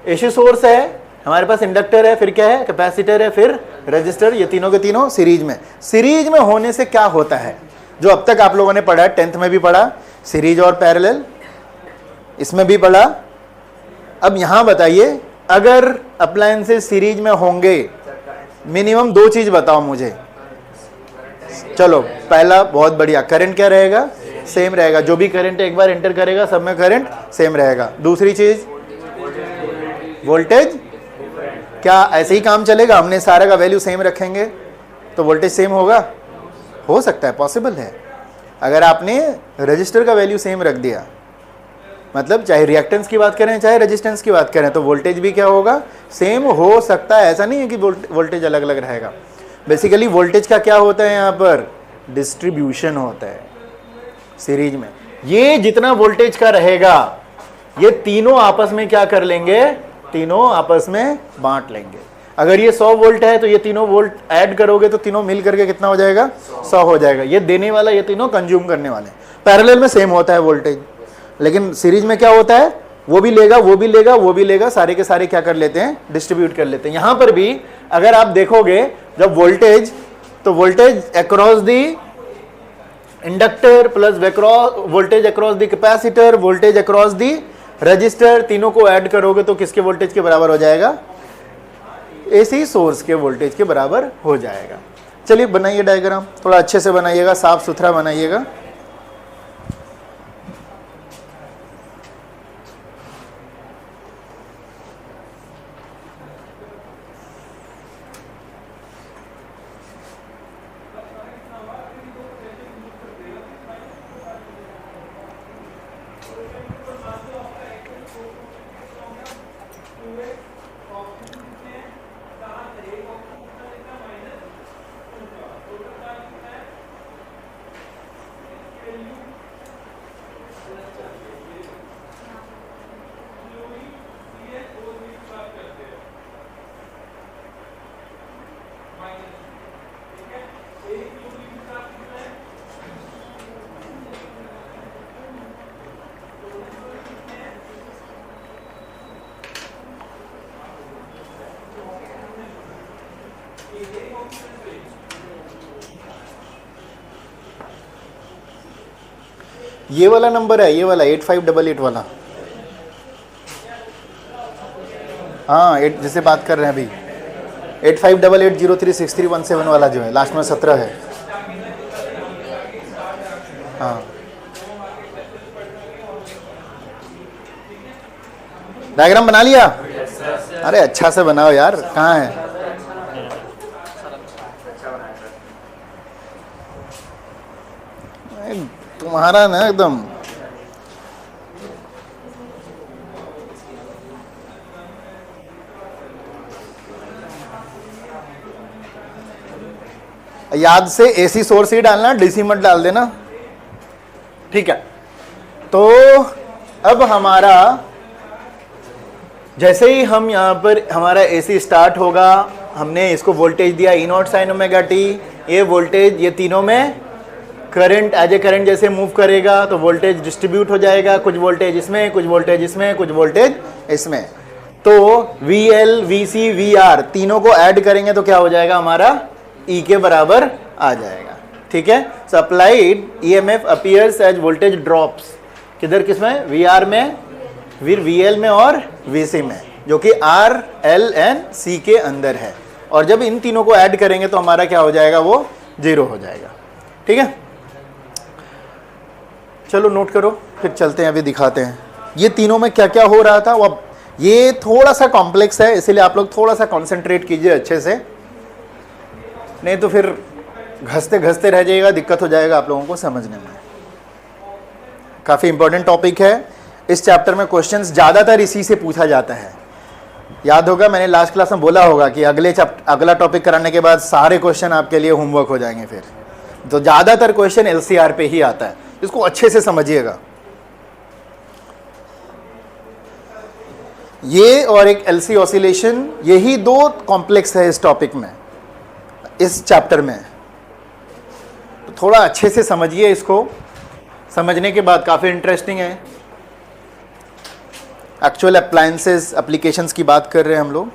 एसी सोर्स है, हमारे पास इंडक्टर है, फिर क्या है, कैपेसिटर है, फिर रजिस्टर, ये तीनों के तीनों सीरीज में। सीरीज में होने से क्या होता है, जो अब तक आप लोगों ने पढ़ा है, 10th में भी पढ़ा, सीरीज और पैरेलल, इसमें भी पढ़ा। अब यहां बताइए, अगर अप्लायंसेस सीरीज में होंगे, मिनिमम दो चीज बताओ मुझे। चलो पहला, बहुत बढ़िया, करंट क्या रहेगा, सेम रहेगा, जो भी करंट एक बार एंटर करेगा सब में करंट सेम रहेगा। दूसरी चीज वोल्टेज, क्या ऐसे ही काम चलेगा, हमने सारा का वैल्यू सेम रखेंगे तो वोल्टेज सेम होगा? हो सकता है, पॉसिबल है। अगर आपने रजिस्टर का वैल्यू सेम रख दिया, मतलब चाहे रिएक्टेंस की बात करें चाहे रेजिस्टेंस की बात करें, तो वोल्टेज भी क्या होगा? सेम हो सकता है। ऐसा नहीं है कि वोल्टेज अलग अलग रहेगा। बेसिकली वोल्टेज का क्या होता है यहाँ पर? डिस्ट्रीब्यूशन होता है सीरीज में। ये जितना वोल्टेज का रहेगा ये तीनों आपस में क्या कर लेंगे? तीनों आपस में बांट लेंगे। अगर ये 100 वोल्ट है तो ये तीनों वोल्ट ऐड करोगे तो तीनों मिल करके कितना हो जाएगा? 100 हो जाएगा। ये देने वाला, ये तीनों कंज्यूम करने वाले। पैरेलल में सेम होता है वोल्टेज, लेकिन सीरीज में क्या होता है? वो भी लेगा, वो भी लेगा, वो भी लेगा, सारे के सारे क्या कर लेते हैं? डिस्ट्रीब्यूट कर लेते हैं। यहां पर भी अगर आप देखोगे जब वोल्टेज, तो voltage across the inductor plus voltage across the capacitor, voltage across the register, तीनों को ऐड करोगे तो किसके वोल्टेज के बराबर हो जाएगा? एसी सोर्स के वोल्टेज के बराबर हो जाएगा। चलिए बनाइए डायग्राम, थोड़ा अच्छे से बनाइएगा, साफ सुथरा बनाइएगा। ये वाला नंबर है, ये वाला 8588 वाला। हाँ, 8 जिससे बात कर रहे हैं अभी, 8588036317 वाला जो है, लास्ट में 17 है। हाँ, डायग्राम बना लिया? अरे अच्छा से बनाओ यार, कहाँ है? तुम्हारा ना एकदम याद से एसी सोर्स ही डालना, डीसी मत डाल देना, ठीक है? तो अब हमारा जैसे ही हम यहाँ पर हमारा एसी स्टार्ट होगा, हमने इसको वोल्टेज दिया E0 sin ओमेगा टी। ये वोल्टेज ये तीनों में करंट एज ए करंट जैसे मूव करेगा तो वोल्टेज डिस्ट्रीब्यूट हो जाएगा, कुछ वोल्टेज इसमें, कुछ वोल्टेज इसमें, कुछ वोल्टेज इसमें। तो VL, VC, VR तीनों को ऐड करेंगे तो क्या हो जाएगा? हमारा E के बराबर आ जाएगा, ठीक है? So applied EMF appears as voltage drops, किधर किसमें? VR में, फिर VL में और VC में, जो कि R, L and C के अंदर है। और जब इन तीनों को ऐड करेंगे तो हमारा क्या हो जाएगा? वो 0 हो जाएगा, ठीक है? चलो नोट करो, फिर चलते हैं, अभी दिखाते हैं ये तीनों में क्या क्या हो रहा था। वो ये थोड़ा सा कॉम्प्लेक्स है, इसलिए आप लोग थोड़ा सा कंसंट्रेट कीजिए अच्छे से, नहीं तो फिर घसते घसते रह जाएगा, दिक्कत हो जाएगा आप लोगों को समझने में। काफ़ी इंपॉर्टेंट टॉपिक है। इस चैप्टर में क्वेश्चंस ज़्यादातर इसी से पूछा जाता है। याद होगा मैंने लास्ट क्लास में बोला होगा कि अगला टॉपिक कराने के बाद सारे क्वेश्चन आपके लिए होमवर्क हो जाएंगे। फिर तो ज़्यादातर क्वेश्चन LCR पे ही आता है, इसको अच्छे से समझिएगा। ये और एक LC ऑसिलेशन, यही दो कॉम्प्लेक्स है इस टॉपिक में, इस चैप्टर में। तो थोड़ा अच्छे से समझिए इसको, समझने के बाद काफ़ी इंटरेस्टिंग है। एक्चुअल अप्लायंसेस एप्लीकेशंस की बात कर रहे हैं हम लोग।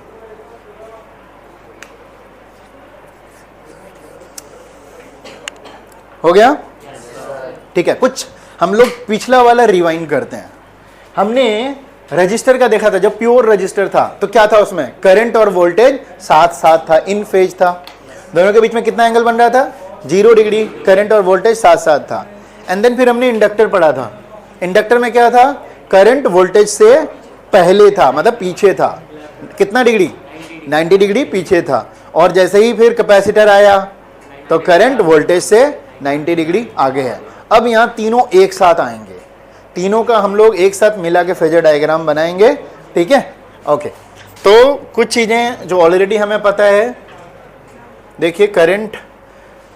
हो गया? ठीक है, कुछ हम लोग पिछला वाला रिवाइंड करते हैं। हमने रजिस्टर का देखा था, जब प्योर रजिस्टर था तो क्या था उसमें? करंट और वोल्टेज साथ साथ था, इन फेज था। दोनों के बीच में कितना एंगल बन रहा था? 0 डिग्री। करंट और वोल्टेज साथ साथ था। एंड देन फिर हमने इंडक्टर पढ़ा था। इंडक्टर में क्या था, करंट वोल्टेज से पहले था, मतलब पीछे था, कितना डिग्री, 90 डिग्री पीछे था। और जैसे ही फिर कैपेसिटर आया तो करंट वोल्टेज से 90 डिग्री आगे है। अब यहाँ तीनों एक साथ आएंगे, तीनों का हम लोग एक साथ मिला के फेजर डायग्राम बनाएंगे, ठीक है। ओके, तो कुछ चीज़ें जो ऑलरेडी हमें पता है, देखिए करंट,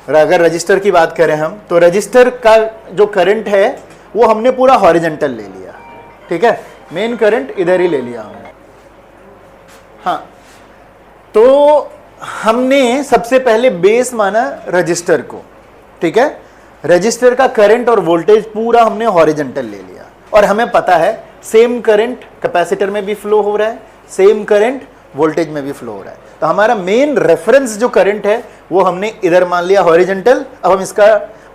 अगर रजिस्टर की बात करें हम, तो रजिस्टर का जो करंट है वो हमने पूरा हॉरिजेंटल ले लिया, ठीक है, मेन करंट इधर ही ले लिया हमने। हाँ, तो हमने सबसे पहले बेस माना रजिस्टर को, ठीक है। रजिस्टर का करंट और वोल्टेज पूरा हमने हॉरिजेंटल ले लिया, और हमें पता है सेम करंट कैपेसिटर में भी फ्लो हो रहा है, सेम करंट वोल्टेज में भी फ्लो हो रहा है। तो हमारा मेन रेफरेंस जो करंट है वो हमने इधर मान लिया हॉरिजेंटल। अब हम इसका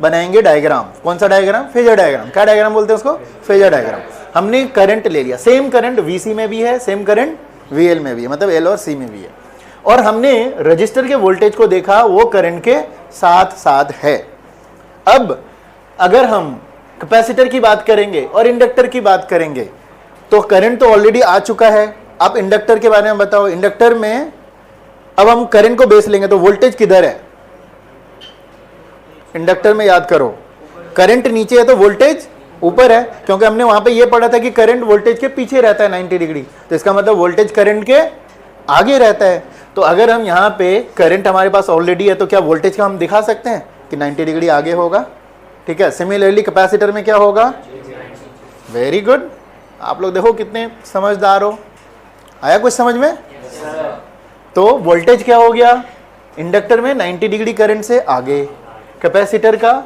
बनाएंगे डायग्राम, कौन सा डायग्राम, फेजर डायग्राम। क्या डायग्राम बोलते हैं उसको, फेजर डायग्राम। हमने करंट ले लिया, सेम करंट VC में भी है, सेम करंट VL में भी है, मतलब L और C में भी है। और हमने रजिस्टर के वोल्टेज को देखा, वो करंट के साथ साथ है। अब अगर हम कैपेसिटर की बात करेंगे और इंडक्टर की बात करेंगे, तो करंट तो ऑलरेडी आ चुका है। आप इंडक्टर के बारे में बताओ, इंडक्टर में अब हम करंट को बेस लेंगे तो वोल्टेज किधर है, इंडक्टर में याद करो, करंट नीचे है तो वोल्टेज ऊपर है, क्योंकि हमने वहां पे ये पढ़ा था कि करंट वोल्टेज के पीछे रहता है 90 डिग्री, तो इसका मतलब वोल्टेज करंट के आगे रहता है। तो अगर हम यहाँ पे करंट हमारे पास ऑलरेडी है तो क्या वोल्टेज का हम दिखा सकते हैं कि 90 डिग्री आगे होगा, ठीक है। सिमिलरली कैपेसिटर में क्या होगा, वेरी गुड, आप लोग देखो कितने समझदार हो, आया कुछ समझ में। तो वोल्टेज क्या हो गया, इंडक्टर में 90 डिग्री करंट से आगे, कैपेसिटर का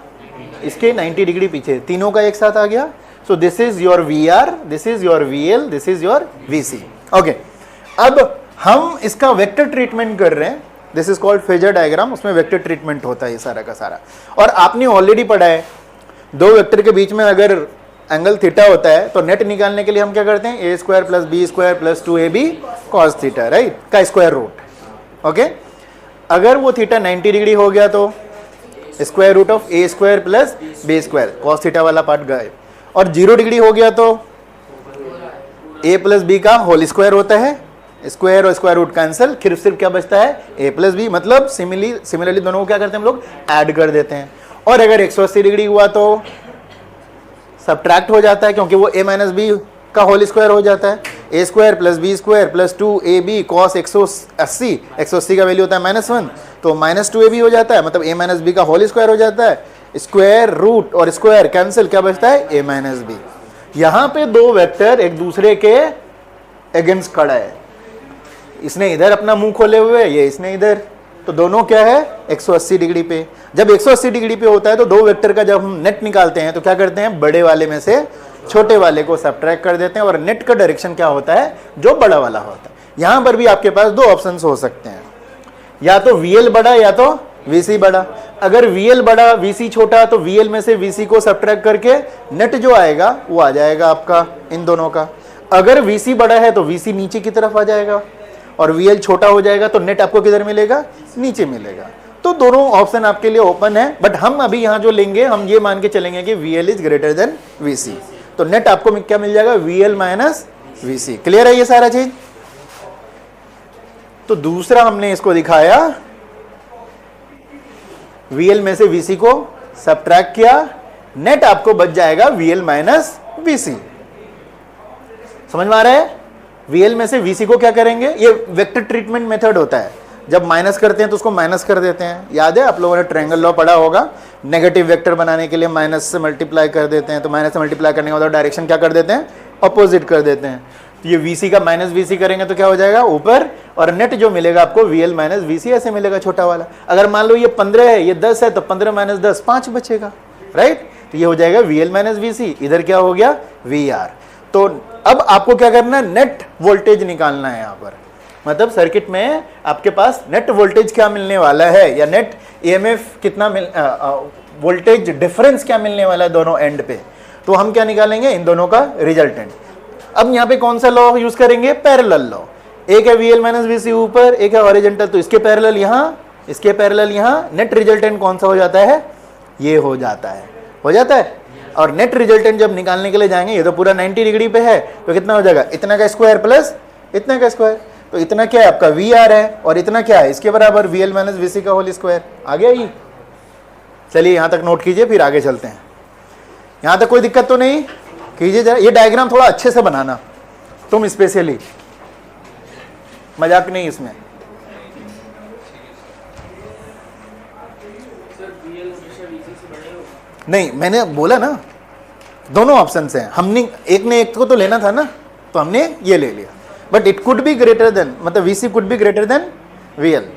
इसके 90 डिग्री पीछे, तीनों का एक साथ आ गया। So this is your VR, this is your VL, this is your VC। Okay, अब हम इसका वेक्टर ट्रीटमेंट कर रहे हैं, this is called phasor diagram, उसमें वेक्टर ट्रीटमेंट होता है ये सारा का सारा। और आपने ऑलरेडी पढ़ा है, दो वेक्टर के बीच में अगर एंगल थीटा होता है तो नेट निकालने के लिए हम क्या करते हैं, A² + B² + 2AB cos theta, right, का स्क्वायर रूट। ओके, अगर वो थीटा 90 डिग्री हो गया तो square root of A² + B² cos theta वाला पार्ट गए, और 0 डिग्री हो गया तो A + B का होल स्क्वायर होता है, स्क्वायर और स्क्वायर रूट कैंसिल, फिर सिर्फ क्या बचता है, A + B, मतलब सिमिलरली दोनों को क्या करते हैं हम लोग, ऐड कर देते हैं। और अगर 180 डिग्री हुआ तो सब्ट्रैक्ट हो जाता है, क्योंकि वो A - B का होल स्क्वायर हो जाता है, A² + B² + 2AB cos 180, 180 का वैल्यू होता है -1, तो -2AB हो जाता है, मतलब A - B का होल स्क्वायर हो जाता है, स्क्वायर रूट और स्क्वायर कैंसिल, क्या बचता है, A - B। यहाँ पे दो वेक्टर एक दूसरे के अगेंस्ट खड़ा है, इसने इधर अपना मुंह खोले हुए, ये इसने इधर, तो दोनों क्या है, 180 डिग्री पे। जब 180 डिग्री पे होता है तो दो वेक्टर का जब हम नेट निकालते हैं तो क्या करते हैं, बड़े वाले में से छोटे वाले को सब्ट्रैक्ट कर देते हैं, और नेट का डायरेक्शन क्या होता है, जो बड़ा वाला होता है। यहां पर भी आपके पास दो ऑप्शंस हो सकते हैं, या तो VL बड़ा या तो VC बड़ा। अगर VL बड़ा VC छोटा तो VL में से VC को सब्ट्रैक्ट करके नेट जो आएगा वो आ जाएगा आपका इन दोनों का। अगर VC बड़ा है तो VC नीचे की तरफ आ जाएगा, और VL छोटा हो जाएगा तो नेट आपको किधर मिलेगा, नीचे मिलेगा। तो दोनों ऑप्शन आपके लिए ओपन है, बट हम अभी यहाँ जो लेंगे, हम ये मान के चलेंगे कि VL is greater than VC, तो नेट आपको क्या मिल जाएगा, VL - VC। क्लियर है ये सारा चीज। तो दूसरा हमने इसको दिखाया, VL में से VC को सब्ट्रैक्ट किया, नेट आपको बच जाएगा VL - VC। समझ में आ रहा है। VL में से VC को क्या करेंगे, ये वेक्टर ट्रीटमेंट मेथड होता है, जब माइनस करते हैं तो उसको माइनस कर देते हैं। याद है, आप लोगों ने ट्रायंगल लॉ पढ़ा होगा, नेगेटिव वेक्टर बनाने के लिए माइनस से मल्टीप्लाई कर देते हैं, तो माइनस से मल्टीप्लाई करने के बाद डायरेक्शन क्या कर देते हैं, अपोजिट कर देते हैं। तो ये VC का -VC करेंगे तो क्या हो जाएगा, ऊपर, और नेट जो मिलेगा आपको VL - VC ऐसे मिलेगा, छोटा वाला। अगर मान लो ये 15 है, ये 10 है, तो 15 - 10 5 बचेगा, राइट। तो ये हो जाएगा VL - VC, इधर क्या हो गया, VR। तो अब आपको क्या करना है, नेट वोल्टेज निकालना है यहाँ पर, मतलब सर्किट में आपके पास नेट वोल्टेज क्या मिलने वाला है, या नेट EMF कितना वोल्टेज डिफरेंस क्या मिलने वाला है दोनों एंड पे। तो हम क्या निकालेंगे, इन दोनों का रिजल्टेंट। अब यहाँ पे कौन सा लॉ यूज करेंगे, पैरेलल लॉ। एक है VL - VC ऊपर, एक है हॉरिजॉन्टल, तो इसके पैरेलल यहाँ, इसके पैरेलल यहाँ, नेट रिजल्टेंट कौन सा हो जाता है, ये हो जाता है, हो जाता है। और नेट रिजल्टेंट जब निकालने के लिए जाएंगे, ये तो पूरा 90 डिग्री पे है, तो कितना हो जाएगा, इतना का स्क्वायर प्लस इतना का स्क्वायर, तो इतना क्या है आपका वी आर है, और इतना क्या है इसके बराबर we L minus V C का होल स्क्वायर। आ गया ये? चलिए यहाँ तक नोट कीजिए, फिर आगे चलते हैं। यहाँ तक कोई दिक्कत तो नहीं? कीजिए जरा, ये डायग्राम थोड़ा अच्छे से बनाना तुम स्पेशली, मजाक नहीं इसमें। नहीं, मैंने बोला ना दोनों ऑप्शन हैं, हमने एक ने एक को तो लेना था ना, तो हमने ये ले लिया। But it could be greater than, मतलब VC could be greater than VL.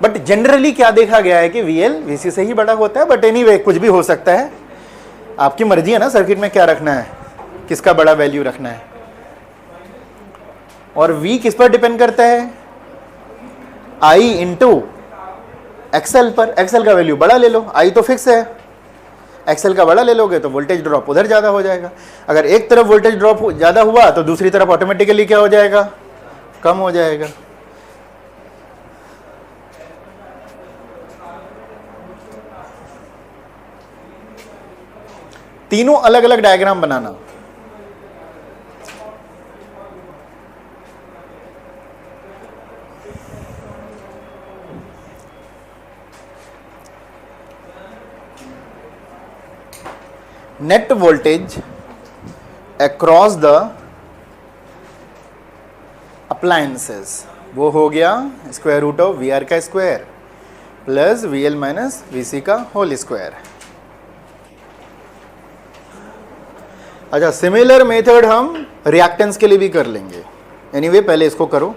But generally क्या देखा गया है कि वीएल वीसी से ही बड़ा होता है, बट एनीवे कुछ भी हो सकता है, आपकी मर्जी है ना सर्किट में क्या रखना है, किसका बड़ा वैल्यू रखना है। और V किस पर डिपेंड करता है, I इंटू एक्सएल पर। एक्सएल का वैल्यू बड़ा ले लो, I तो फिक्स है, एक्सएल का बड़ा ले लोगे तो वोल्टेज ड्रॉप उधर ज़्यादा हो जाएगा। अगर एक तरफ वोल्टेज ड्रॉप ज़्यादा हुआ तो दूसरी तरफ ऑटोमेटिकली क्या हो जाएगा, कम हो जाएगा। तीनों अलग अलग डायग्राम बनाना। Net voltage across the appliances, वो हो गया square root of V R का square plus V L minus V C का होल स्क्वायर। अच्छा, सिमिलर मेथड हम रिएक्टेंस के लिए भी कर लेंगे। एनीवे पहले इसको करो।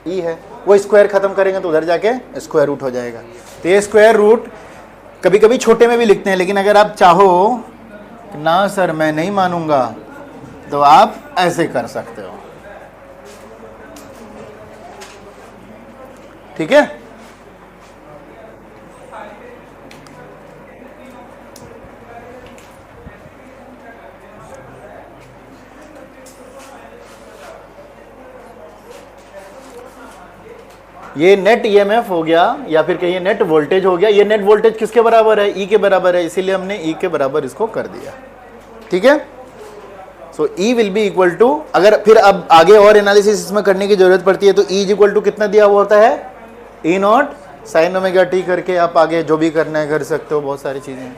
ई है, वो स्क्वायर खत्म करेंगे तो उधर जाके स्क्वायर रूट हो जाएगा। तो ये स्क्वायर रूट कभी कभी छोटे में भी लिखते हैं, लेकिन अगर आप चाहो कि ना सर मैं नहीं मानूंगा, तो आप ऐसे कर सकते हो। ठीक है? ये नेट ईएमएफ हो गया, या फिर कहिए नेट वोल्टेज हो गया। ये नेट वोल्टेज किसके बराबर है, ई के बराबर है, इसीलिए हमने ई के बराबर इसको कर दिया। ठीक है? सो ई विल बी इक्वल टू, अगर फिर अब आगे और एनालिसिस इसमें करने की जरूरत पड़ती है तो ई इज इक्वल टू कितना दिया हुआ होता है, ई नॉट साइन ओमेगा टी करके आप आगे जो भी करना है कर सकते हो, बहुत सारी चीजें।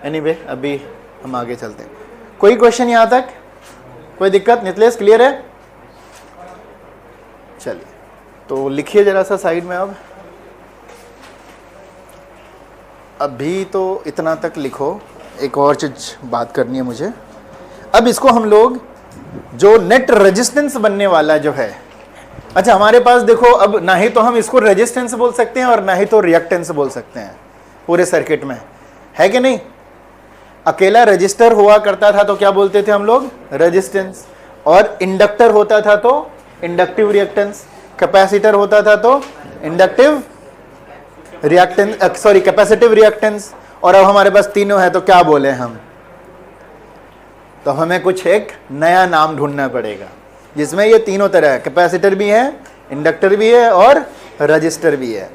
एनीवे अभी हम आगे चलते हैं। कोई क्वेश्चन यहाँ तक, कोई दिक्कत? नितलेश क्लियर है? चलिए तो लिखिए जरा सा साइड में। अब अभी तो इतना तक लिखो, एक और चीज बात करनी है मुझे। अब इसको हम लोग जो नेट रेजिस्टेंस बनने वाला जो है, अच्छा हमारे पास देखो, अब ना ही तो हम इसको रेजिस्टेंस बोल सकते हैं और ना ही तो रिएक्टेंस बोल सकते हैं पूरे सर्किट में, है कि नहीं? अकेला रजिस्टर हुआ करता था तो क्या बोलते थे हम लोग, रेजिस्टेंस, और इंडक्टर होता था तो इंडक्टिव रिएक्टेंस, कैपेसिटर होता था तो inductive reactance, sorry capacitive reactance. और अब हमारे पास तीनों है तो क्या बोले हम, तो हमें कुछ एक नया नाम ढूंढना पड़ेगा जिसमें ये तीनों तरह है, कैपेसिटर भी है, इंडक्टर भी है और रजिस्टर भी है।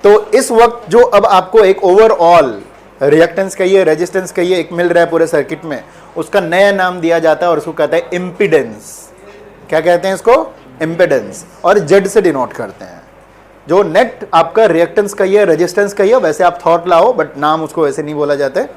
तो इस वक्त जो अब आपको एक ओवरऑल रिएक्टेंस कहिए, रेजिस्टेंस कहिए, एक मिल रहा है पूरे सर्किट में, उसका नया नाम दिया जाता है और उसको कहते हैं इम्पीडेंस। क्या कहते हैं इसको, इम्पीडेंस, और जेड से डिनोट करते हैं। जो नेट आपका रिएक्टेंस कहिए, रेजिस्टेंस कहिए, वैसे आप थॉट लाओ, बट नाम उसको वैसे नहीं बोला जाता है,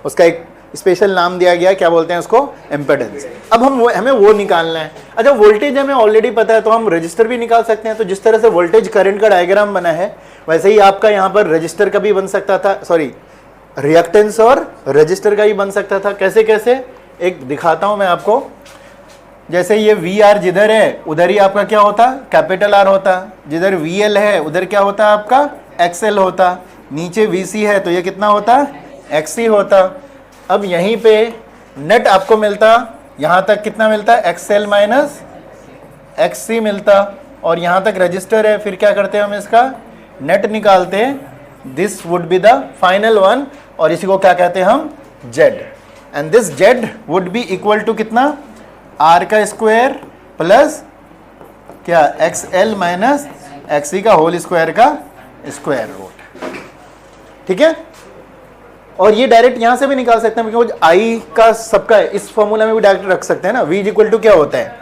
उसका एक स्पेशल नाम दिया गया है, क्या बोलते हैं उसको, इम्पीडेंस। अब हमें वो निकालना है। अच्छा वोल्टेज हमें ऑलरेडी पता है तो हम रजिस्टर भी निकाल सकते हैं। तो जिस तरह से वोल्टेज करंट का डायग्राम बना है वैसे ही आपका यहाँ पर रजिस्टर का भी बन सकता था, सॉरी रिएक्टेंस और रजिस्टर का ही बन सकता था। कैसे कैसे, एक दिखाता हूं मैं आपको। जैसे ये वी आर जिधर है उधर ही आपका क्या होता, कैपिटल आर होता। जिधर वी एल है उधर क्या होता आपका, एक्सएल होता। नीचे वी सी है तो ये कितना होता, एक्सी होता। अब यहीं पे नेट आपको मिलता, यहाँ तक कितना मिलता, एक्सएल माइनस एक्सी मिलता। और यहाँ तक रजिस्टर है, फिर क्या करते हैं हम इसका नेट निकालते, this would be the final one, और इसी को क्या कहते हैं हम, Z. And this Z would be equal to कितना, आर का स्क्वायर प्लस क्या, X L minus X C का होल स्क्वायर का स्क्वायर रूट। ठीक है, और ये डायरेक्ट यहां से भी निकाल सकते हैं क्योंकि आई का सबका इस फॉर्मूला में भी डायरेक्ट रख सकते हैं ना। v इक्वल टू क्या होता है,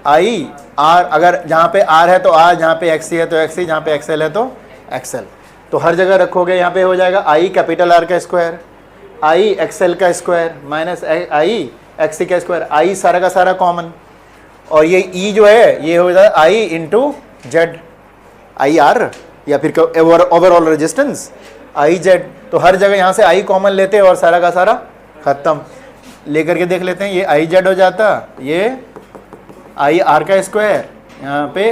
आई आर, अगर जहां पे आर है तो आर, जहां पे एक्स है तो एक्स, जहां पे एक्सएल है तो एक्सएल। तो हर जगह रखोगे, यहाँ पे हो जाएगा आई कैपिटल आर का स्क्वायर, आई एक्सएल का square minus I X C का स्क्वायर, आई सारा का सारा कॉमन, और ये ई जो है ये हो जाएगा आई इंटू जेड, आई आर या फिर ओवरऑल रेजिस्टेंस आई जेड। तो हर जगह यहाँ से आई कॉमन लेते हैं और सारा का सारा खत्म, लेकर के देख लेते हैं, ये आई जेड हो जाता, ये आई आर का स्क्वायर, यहाँ पे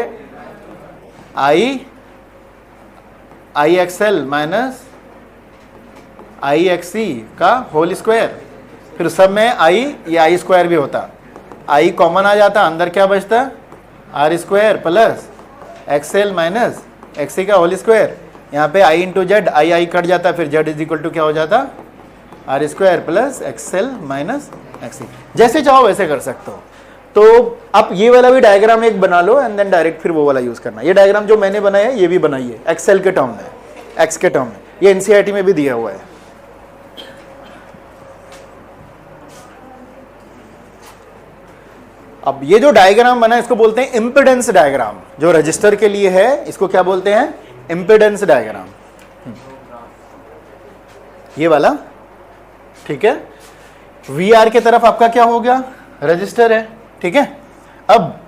I XL minus I X C का होल स्क्वायर, फिर सब में आई, ये आई स्क्वायर भी होता, आई कॉमन आ जाता, अंदर क्या बचता, R square plus XL minus X C का होल स्क्वायर, यहाँ पे I into Z, I cut जाता, फिर जेड इज इक्वल टू क्या हो जाता, R square plus XL minus X C. जैसे चाहो वैसे कर सकते हो। तो आप ये वाला भी डायग्राम एक बना लो एंड देन डायरेक्ट फिर वो वाला यूज करना। ये डायग्राम जो मैंने बनाया है ये भी बनाइए एक्सएल के टर्म में, एक्स के टर्म में, ये एनसीईआरटी में भी दिया हुआ है। अब ये जो डायग्राम बना है इसको बोलते हैं इम्पिडेंस डायग्राम, जो रजिस्टर के लिए है इसको क्या बोलते हैं, इम्पिडेंस डायग्राम, ये वाला। ठीक है, वी आर के तरफ आपका क्या हो गया, रजिस्टर है। ठीक है, अब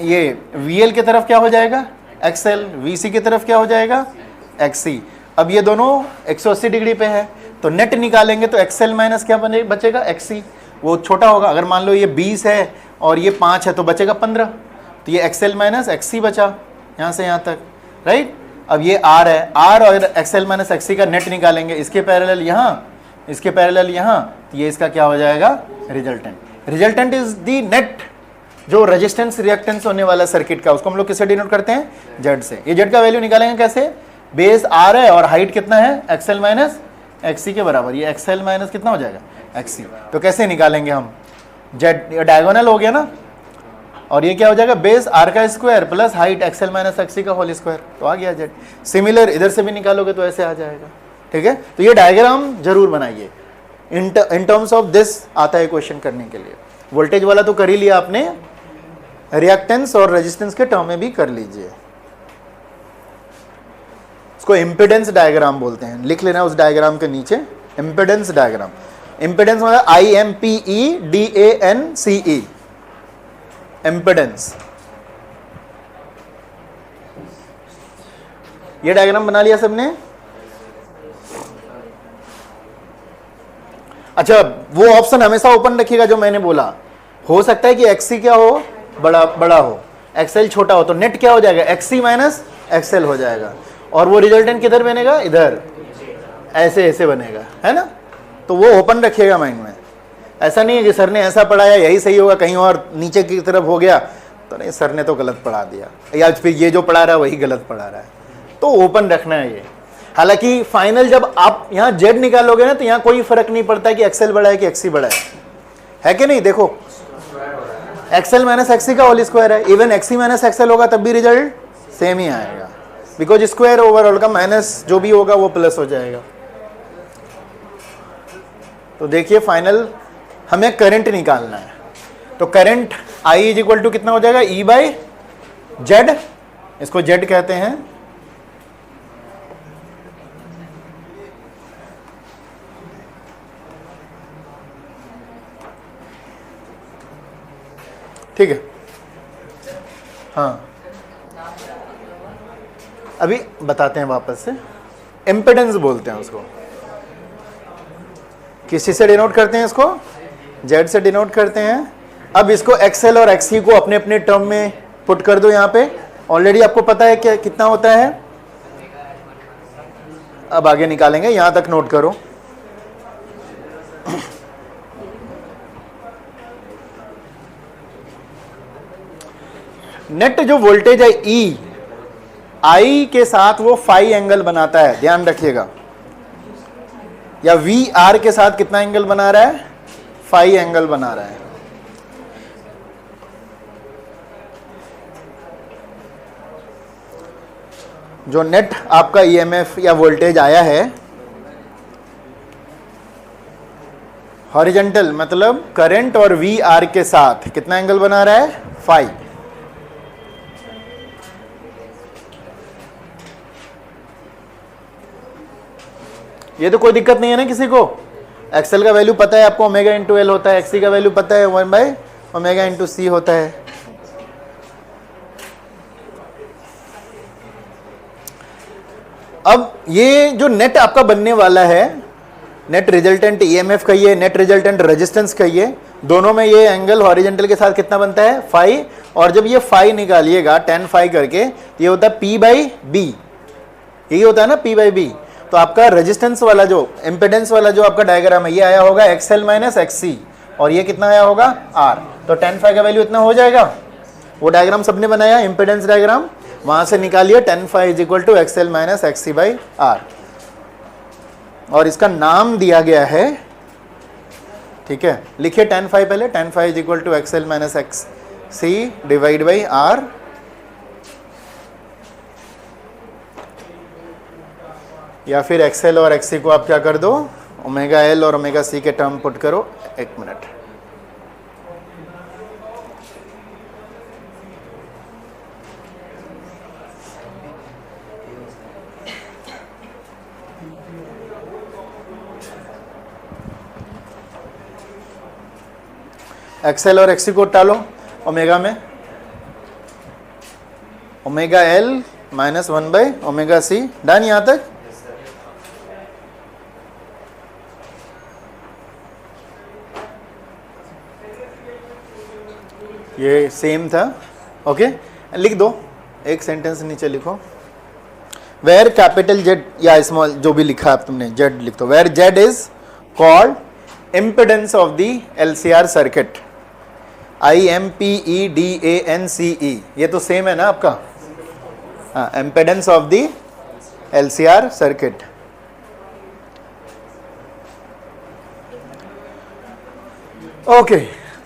ये वी एल के तरफ क्या हो जाएगा, एक्सएल, वी सी की तरफ क्या हो जाएगा, एक्स सी। अब ये दोनों 180 डिग्री पे है तो नेट निकालेंगे तो एक्सएल माइनस क्या बचेगा, एक्स सी, वो छोटा होगा। अगर मान लो ये 20 है और ये 5 है तो बचेगा 15, तो ये एक्सएल माइनस एक्स सी बचा यहाँ से यहाँ तक, राइट। अब ये आर है, आर और एक्सएल माइनस एक्स सी का नेट निकालेंगे, इसके पैरेलल यहाँ, इसके पैरेलल यहाँ, तो ये इसका क्या हो जाएगा, resultant. Resultant is the net जो रेजिस्टेंस रिएक्टेंस होने वाला सर्किट का, उसको हम लोग किससे डिनोट करते हैं, जेड से। ये जेड का वैल्यू निकालेंगे कैसे, बेस आर है और हाइट कितना है, एक्सएल माइनस एक्ससी के बराबर, ये एक्सएल माइनस कितना हो जाएगा, एक्ससी। तो कैसे निकालेंगे हम, जेड डायगोनल हो गया ना, और ये क्या हो जाएगा, बेस आर का square plus height XL minus एक्ससी का होल स्क्वायर, तो आ गया जेड। सिमिलर इधर से भी निकालोगे तो ऐसे आ जाएगा। ठीक है, तो ये डायग्राम जरूर बनाइए, इन टर्म्स ऑफ दिस आता है क्वेश्चन करने के लिए। वोल्टेज वाला तो कर ही लिया आपने, रिएक्टेंस और रेजिस्टेंस के टर्म में भी कर लीजिए। इसको इम्पिडेंस डायग्राम बोलते हैं, लिख लेना उस डायग्राम के नीचे, इम्पिडेंस डायग्राम। इम्पिडेंस मतलब IMPEDANCE, इम्पिडेंस। ये डायग्राम बना लिया सबने। अच्छा, वो ऑप्शन हमेशा ओपन रखिएगा जो मैंने बोला, हो सकता है कि एक्ससी क्या हो, बड़ा हो, एक्सएल छोटा हो, तो नेट क्या हो जाएगा, एक्ससी माइनस एक्सएल हो जाएगा, और वो रिजल्टेंट किधर बनेगा, इधर ऐसे ऐसे बनेगा, है ना। तो वो ओपन रखिएगा माइंड में। ऐसा नहीं है कि सर ने ऐसा पढ़ाया यही सही होगा, कहीं और नीचे की तरफ हो गया तो नहीं, सर ने तो गलत पढ़ा दिया, या फिर ये जो पढ़ा रहा है वही गलत पढ़ा रहा है। तो ओपन रखना है ये। हालांकि फाइनल जब आप यहाँ जेड निकालोगे ना तो यहाँ कोई फर्क नहीं पड़ता कि एक्सएल बड़ा है कि एक्ससी बड़ा है कि नहीं। देखो एक्सएल माइनस एक्ससी का होल स्क्वायर है, इवन एक्ससी माइनस एक्सएल होगा तब भी रिजल्ट सेम ही आएगा, बिकॉज स्क्वायर ओवरऑल का माइनस जो भी होगा वो प्लस हो जाएगा। तो देखिए फाइनल हमें करंट निकालना है, तो current I is equal to कितना हो जाएगा, E बाई जेड, इसको जेड कहते हैं। ठीक है, हाँ अभी बताते हैं वापस से। इम्पिडेंस बोलते हैं उसको, किसी से डिनोट करते हैं इसको, जेड से डिनोट करते हैं। अब इसको एक्सएल और एक्ससी को अपने अपने टर्म में पुट कर दो यहाँ पे, ऑलरेडी आपको पता है क्या कितना होता है। अब आगे निकालेंगे, यहाँ तक नोट करो। नेट जो वोल्टेज है E, I के साथ वो फाई एंगल बनाता है, ध्यान रखिएगा। या वी आर के साथ कितना एंगल बना रहा है, फाई एंगल बना रहा है। जो नेट आपका ईएमएफ या वोल्टेज आया है हॉरिजॉन्टल, मतलब करंट और वी आर के साथ कितना एंगल बना रहा है, फाई। ये तो कोई दिक्कत नहीं है ना किसी को। एक्सएल का वैल्यू पता है आपको, ओमेगा इंटू एल होता है, एक्सी का वैल्यू पता है 1/ओमेगा इंटू सी होता है। अब ये जो नेट आपका बनने वाला है, नेट रिजल्टेंट ईएमएफ कहिए, नेट रिजल्टेंट रेजिस्टेंस कहिए, दोनों में ये एंगल हॉरिजॉन्टल के साथ कितना बनता है, फाई। और जब ये फाई निकालिएगा tan फाई करके, ये होता है P बाई बी, यही होता है ना P बाई बी। तो आपका रेजिस्टेंस वाला जो इम्पिडेंस वाला जो आपका डायग्राम है, ये आया होगा XL माइनस XC, और ये कितना आया होगा R। तो tan फाई का वैल्यू इतना हो जाएगा। वो डायग्राम सबने बनाया, इम्पिडेंस डायग्राम, वहां से निकालिए tan phi is equal to XL minus XC by R। और इसका नाम दिया गया है, ठीक है, लिखिए tan फाई पहले, tan phi is equal to XL minus XC divide by R। या फिर XL और XC को आप क्या कर दो, ओमेगा L और ओमेगा C के टर्म पुट करो। एक मिनट, XL और XC को टालो ओमेगा में, ओमेगा L माइनस 1/ओमेगा C। डन यहां तक। ये सेम था, ओके। लिख दो, एक सेंटेंस नीचे लिखो, वेयर कैपिटल जेड या स्मॉल जो भी लिखा आप तुमने, जेड लिख दो। Where Z is called impedance of the LCR circuit, IMPEDANCE, ये तो सेम है ना आपका, हाँ, impedance of the LCR circuit. Okay,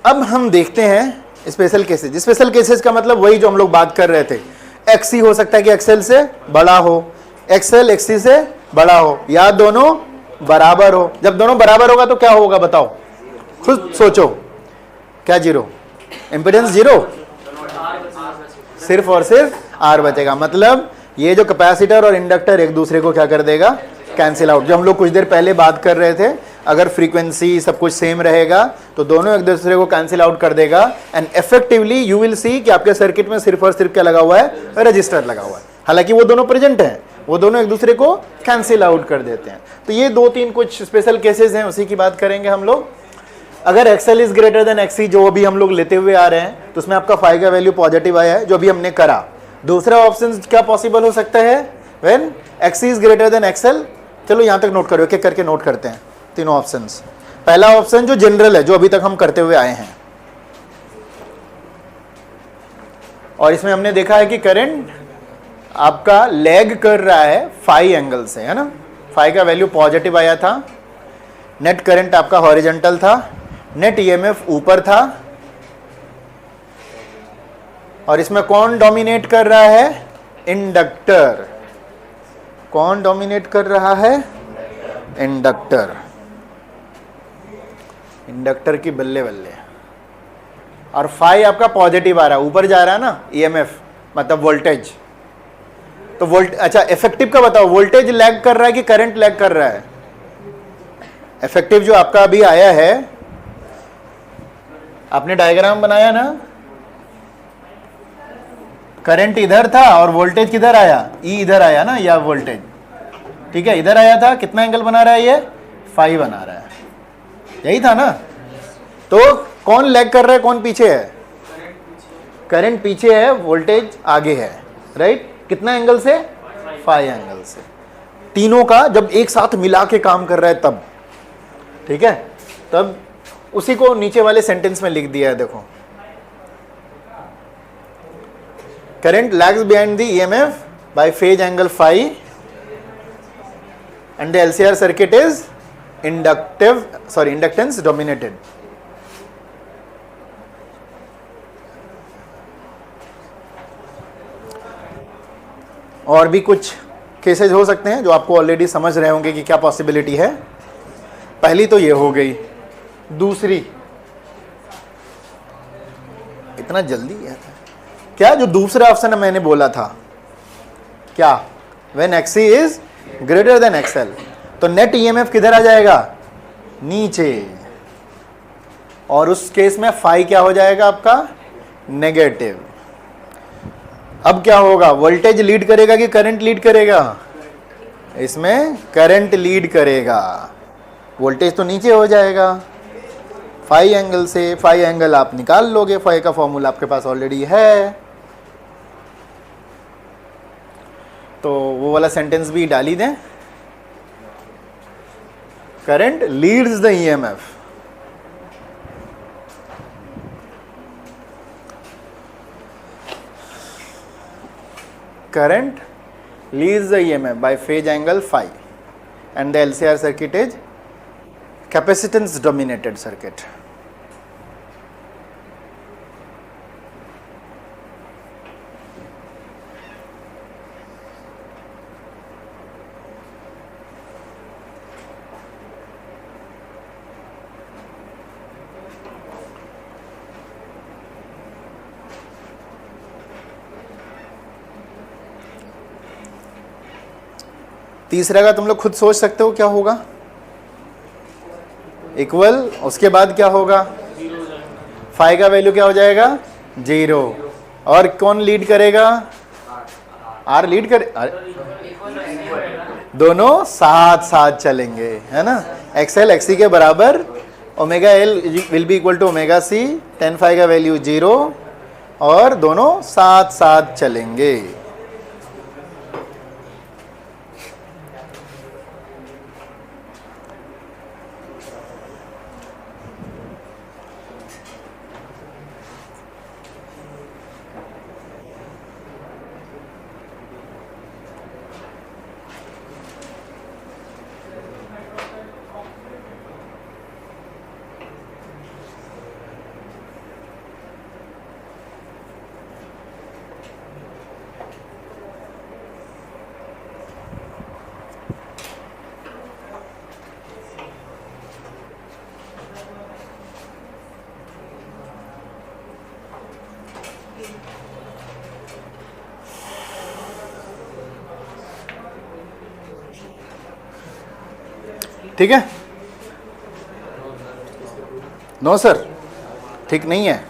अब हम देखते हैं स्पेशल केसेस। स्पेशल केसेस का मतलब वही जो हम लोग बात कर रहे थे, XC हो सकता है कि XL से बड़ा हो, XL XC से बड़ा हो, या दोनों बराबर हो। जब दोनों बराबर होगा तो क्या होगा बताओ, खुद सोचो, क्या जीरो, इम्पिडेंस जीरो, सिर्फ और सिर्फ R बचेगा। मतलब ये जो कैपेसिटर और इंडक्टर एक दूसरे को क्या कर देगा, कैंसिल आउट। जो हम लोग कुछ देर पहले बात कर रहे थे, अगर फ्रीक्वेंसी सब कुछ सेम रहेगा तो दोनों एक दूसरे को कैंसिल आउट कर देगा, and effectively you will see कि आपके सर्किट में सिर्फ और सिर्फ क्या लगा हुआ है, रजिस्टर लगा हुआ है। हालांकि वो दोनों प्रेजेंट हैं, वो दोनों एक दूसरे को कैंसिल आउट कर देते हैं। तो ये दो तीन कुछ स्पेशल केसेस हैं, उसी की बात करेंगे हम लोग। अगर XL is greater than XC, जो अभी हम लोग लेते हुए आ रहे हैं, तो उसमें आपका फाई का वैल्यू पॉजिटिव आया है, जो अभी हमने करा। दूसरा ऑप्शन क्या पॉसिबल हो सकता है, when XC is greater than XL। चलो यहां तक नोट करो, एक एक करके नोट करते हैं तीनों ऑप्शंस। पहला ऑप्शन जो जनरल है, जो अभी तक हम करते हुए आए हैं, और इसमें हमने देखा है कि करंट आपका लैग कर रहा है फाई एंगल से, है ना। फाई का वैल्यू पॉजिटिव आया था, नेट करंट आपका हॉरिजॉन्टल था, नेट ईएमएफ ऊपर था, और इसमें कौन डोमिनेट कर रहा है, इंडक्टर। कौन डोमिनेट कर रहा है, इंडक्टर। इंडक्टर की बल्ले बल्ले। और फाई आपका पॉजिटिव आ रहा है, ऊपर जा रहा है ना ईएमएफ, मतलब वोल्टेज। तो अच्छा इफेक्टिव का बताओ, वोल्टेज लैग कर रहा है कि करंट लैग कर रहा है। इफेक्टिव जो आपका अभी आया है, आपने डायग्राम बनाया ना, करंट इधर था और वोल्टेज किधर आया, ई इधर आया ना, या वोल्टेज, ठीक है, इधर आया था। कितना एंगल बना रहा है ये, फाई बना रहा है, यही था ना। तो कौन लैग कर रहा है, कौन पीछे है, करंट पीछे है, वोल्टेज आगे है, राइट। कितना एंगल से, फाई एंगल से। तीनों का जब एक साथ मिला के काम कर रहा है तब, ठीक है। तब उसी को नीचे वाले सेंटेंस में लिख दिया है, देखो। Current lags behind the EMF by phase angle phi and the LCR circuit is inductance dominated. और भी कुछ केसेस हो सकते हैं जो आपको ऑलरेडी समझ रहे होंगे कि क्या पॉसिबिलिटी है। पहली तो ये हो गई। दूसरी, इतना जल्दी है क्या? जो दूसरा ऑप्शन मैंने बोला था क्या, when XC is greater than XL, तो नेट EMF किधर आ जाएगा? नीचे। और उस केस में फाई क्या हो जाएगा आपका? नेगेटिव। अब क्या होगा? वोल्टेज लीड करेगा कि करंट लीड करेगा? इसमें करंट लीड करेगा। वोल्टेज तो नीचे हो जाएगा फाई एंगल से। फाई एंगल आप निकाल लोगे, फाई का फॉर्मूला आपके पास ऑलरेडी है, तो वो वाला सेंटेंस भी डाल ही दें। Current leads the EMF। current leads the EMF by phase angle phi, and the LCR circuit is capacitance dominated circuit. तीसरा का तुम लोग खुद सोच सकते हो क्या होगा? इक्वल, उसके बाद क्या होगा? फाई का वैल्यू क्या हो जाएगा? 0। और कौन लीड करेगा? आर लीड करे, दोनों साथ साथ चलेंगे, है ना। XL XC के बराबर, omega L will be equal to omega C, tan phi का वैल्यू 0, और दोनों साथ साथ चलेंगे। ठीक है? नो सर, ठीक नहीं है।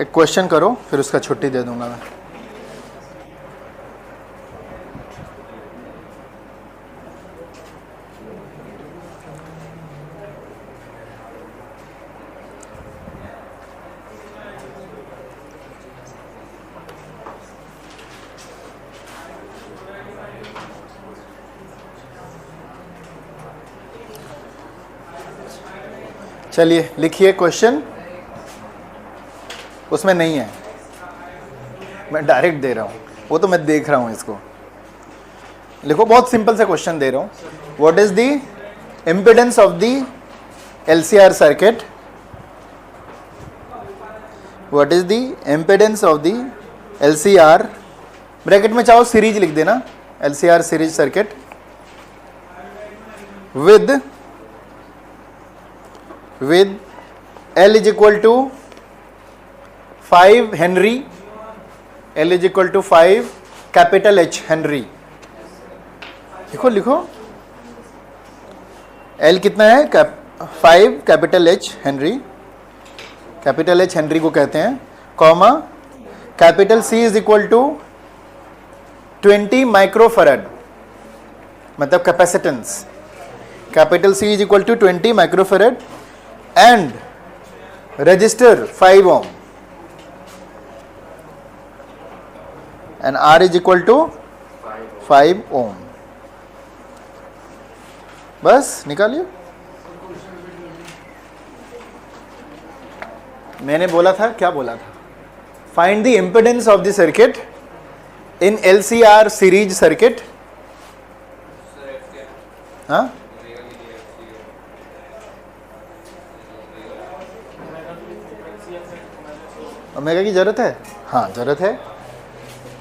एक क्वेश्चन करो, फिर उसका छुट्टी दे दूंगा मैं। चलिए लिखिए क्वेश्चन, उसमें नहीं है, मैं डायरेक्ट दे रहा हूँ, वो तो मैं देख रहा हूँ इसको। लिखो, बहुत सिंपल सा क्वेश्चन दे रहा हूँ। What is the impedance of the LCR circuit? What is the impedance of the LCR, bracket में चाहो सीरीज लिख देना, LCR series circuit with L is equal to 5 henry, L is equal to 5 capital H henry. लिखो लिखो, L कितना है? 5 capital H henry, capital H henry को कहते हैं, comma capital C is equal to 20 microfarad, मतलब capacitance. Capital C is equal to 20 microfarad and register 5 ohm. And R is equal to 5 ohm. बस निकालिए। मैंने बोला था, क्या बोला था? Find the impedance of the circuit in LCR series circuit. हाँ, ओमेगा की जरूरत है? हाँ जरूरत है।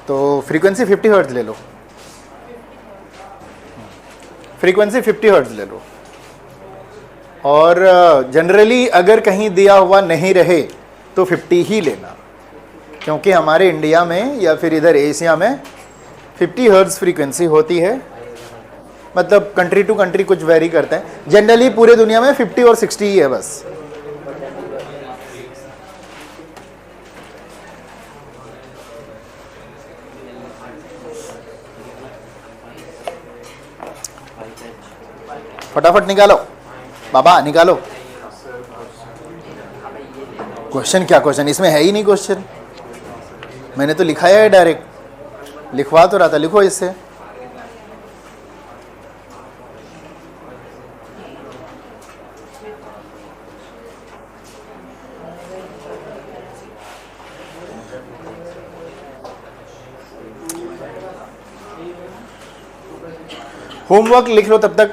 तो फ्रीक्वेंसी 50 हर्ट्ज ले लो, फ्रीक्वेंसी 50 हर्ट्ज ले लो। और जनरली अगर कहीं दिया हुआ नहीं रहे तो 50 ही लेना, क्योंकि हमारे इंडिया में या फिर इधर एशिया में 50 हर्ट्ज फ्रीक्वेंसी होती है। मतलब कंट्री टू कंट्री कुछ वेरी करते हैं, जनरली पूरे दुनिया में 50 और 60 ही है बस। फटाफट निकालो बाबा, निकालो। क्वेश्चन क्या क्वेश्चन? इसमें है ही नहीं क्वेश्चन। मैंने तो लिखाया है डायरेक्ट, लिखवा तो रहा था, लिखो इससे। होमवर्क लिख लो तब तक,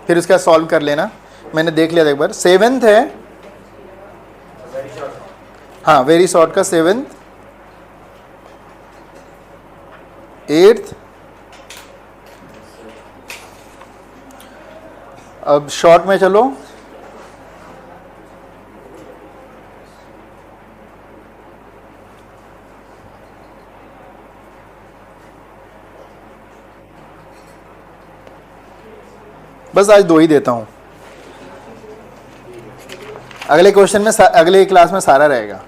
फिर उसका सॉल्व कर लेना। मैंने देख लिया था एक बार। 7th है, हाँ वेरी शॉर्ट का 7th, 8th। अब शॉर्ट में चलो। बस आज 2 ही देता हूं, अगले क्वेश्चन में अगले क्लास में सारा रहेगा।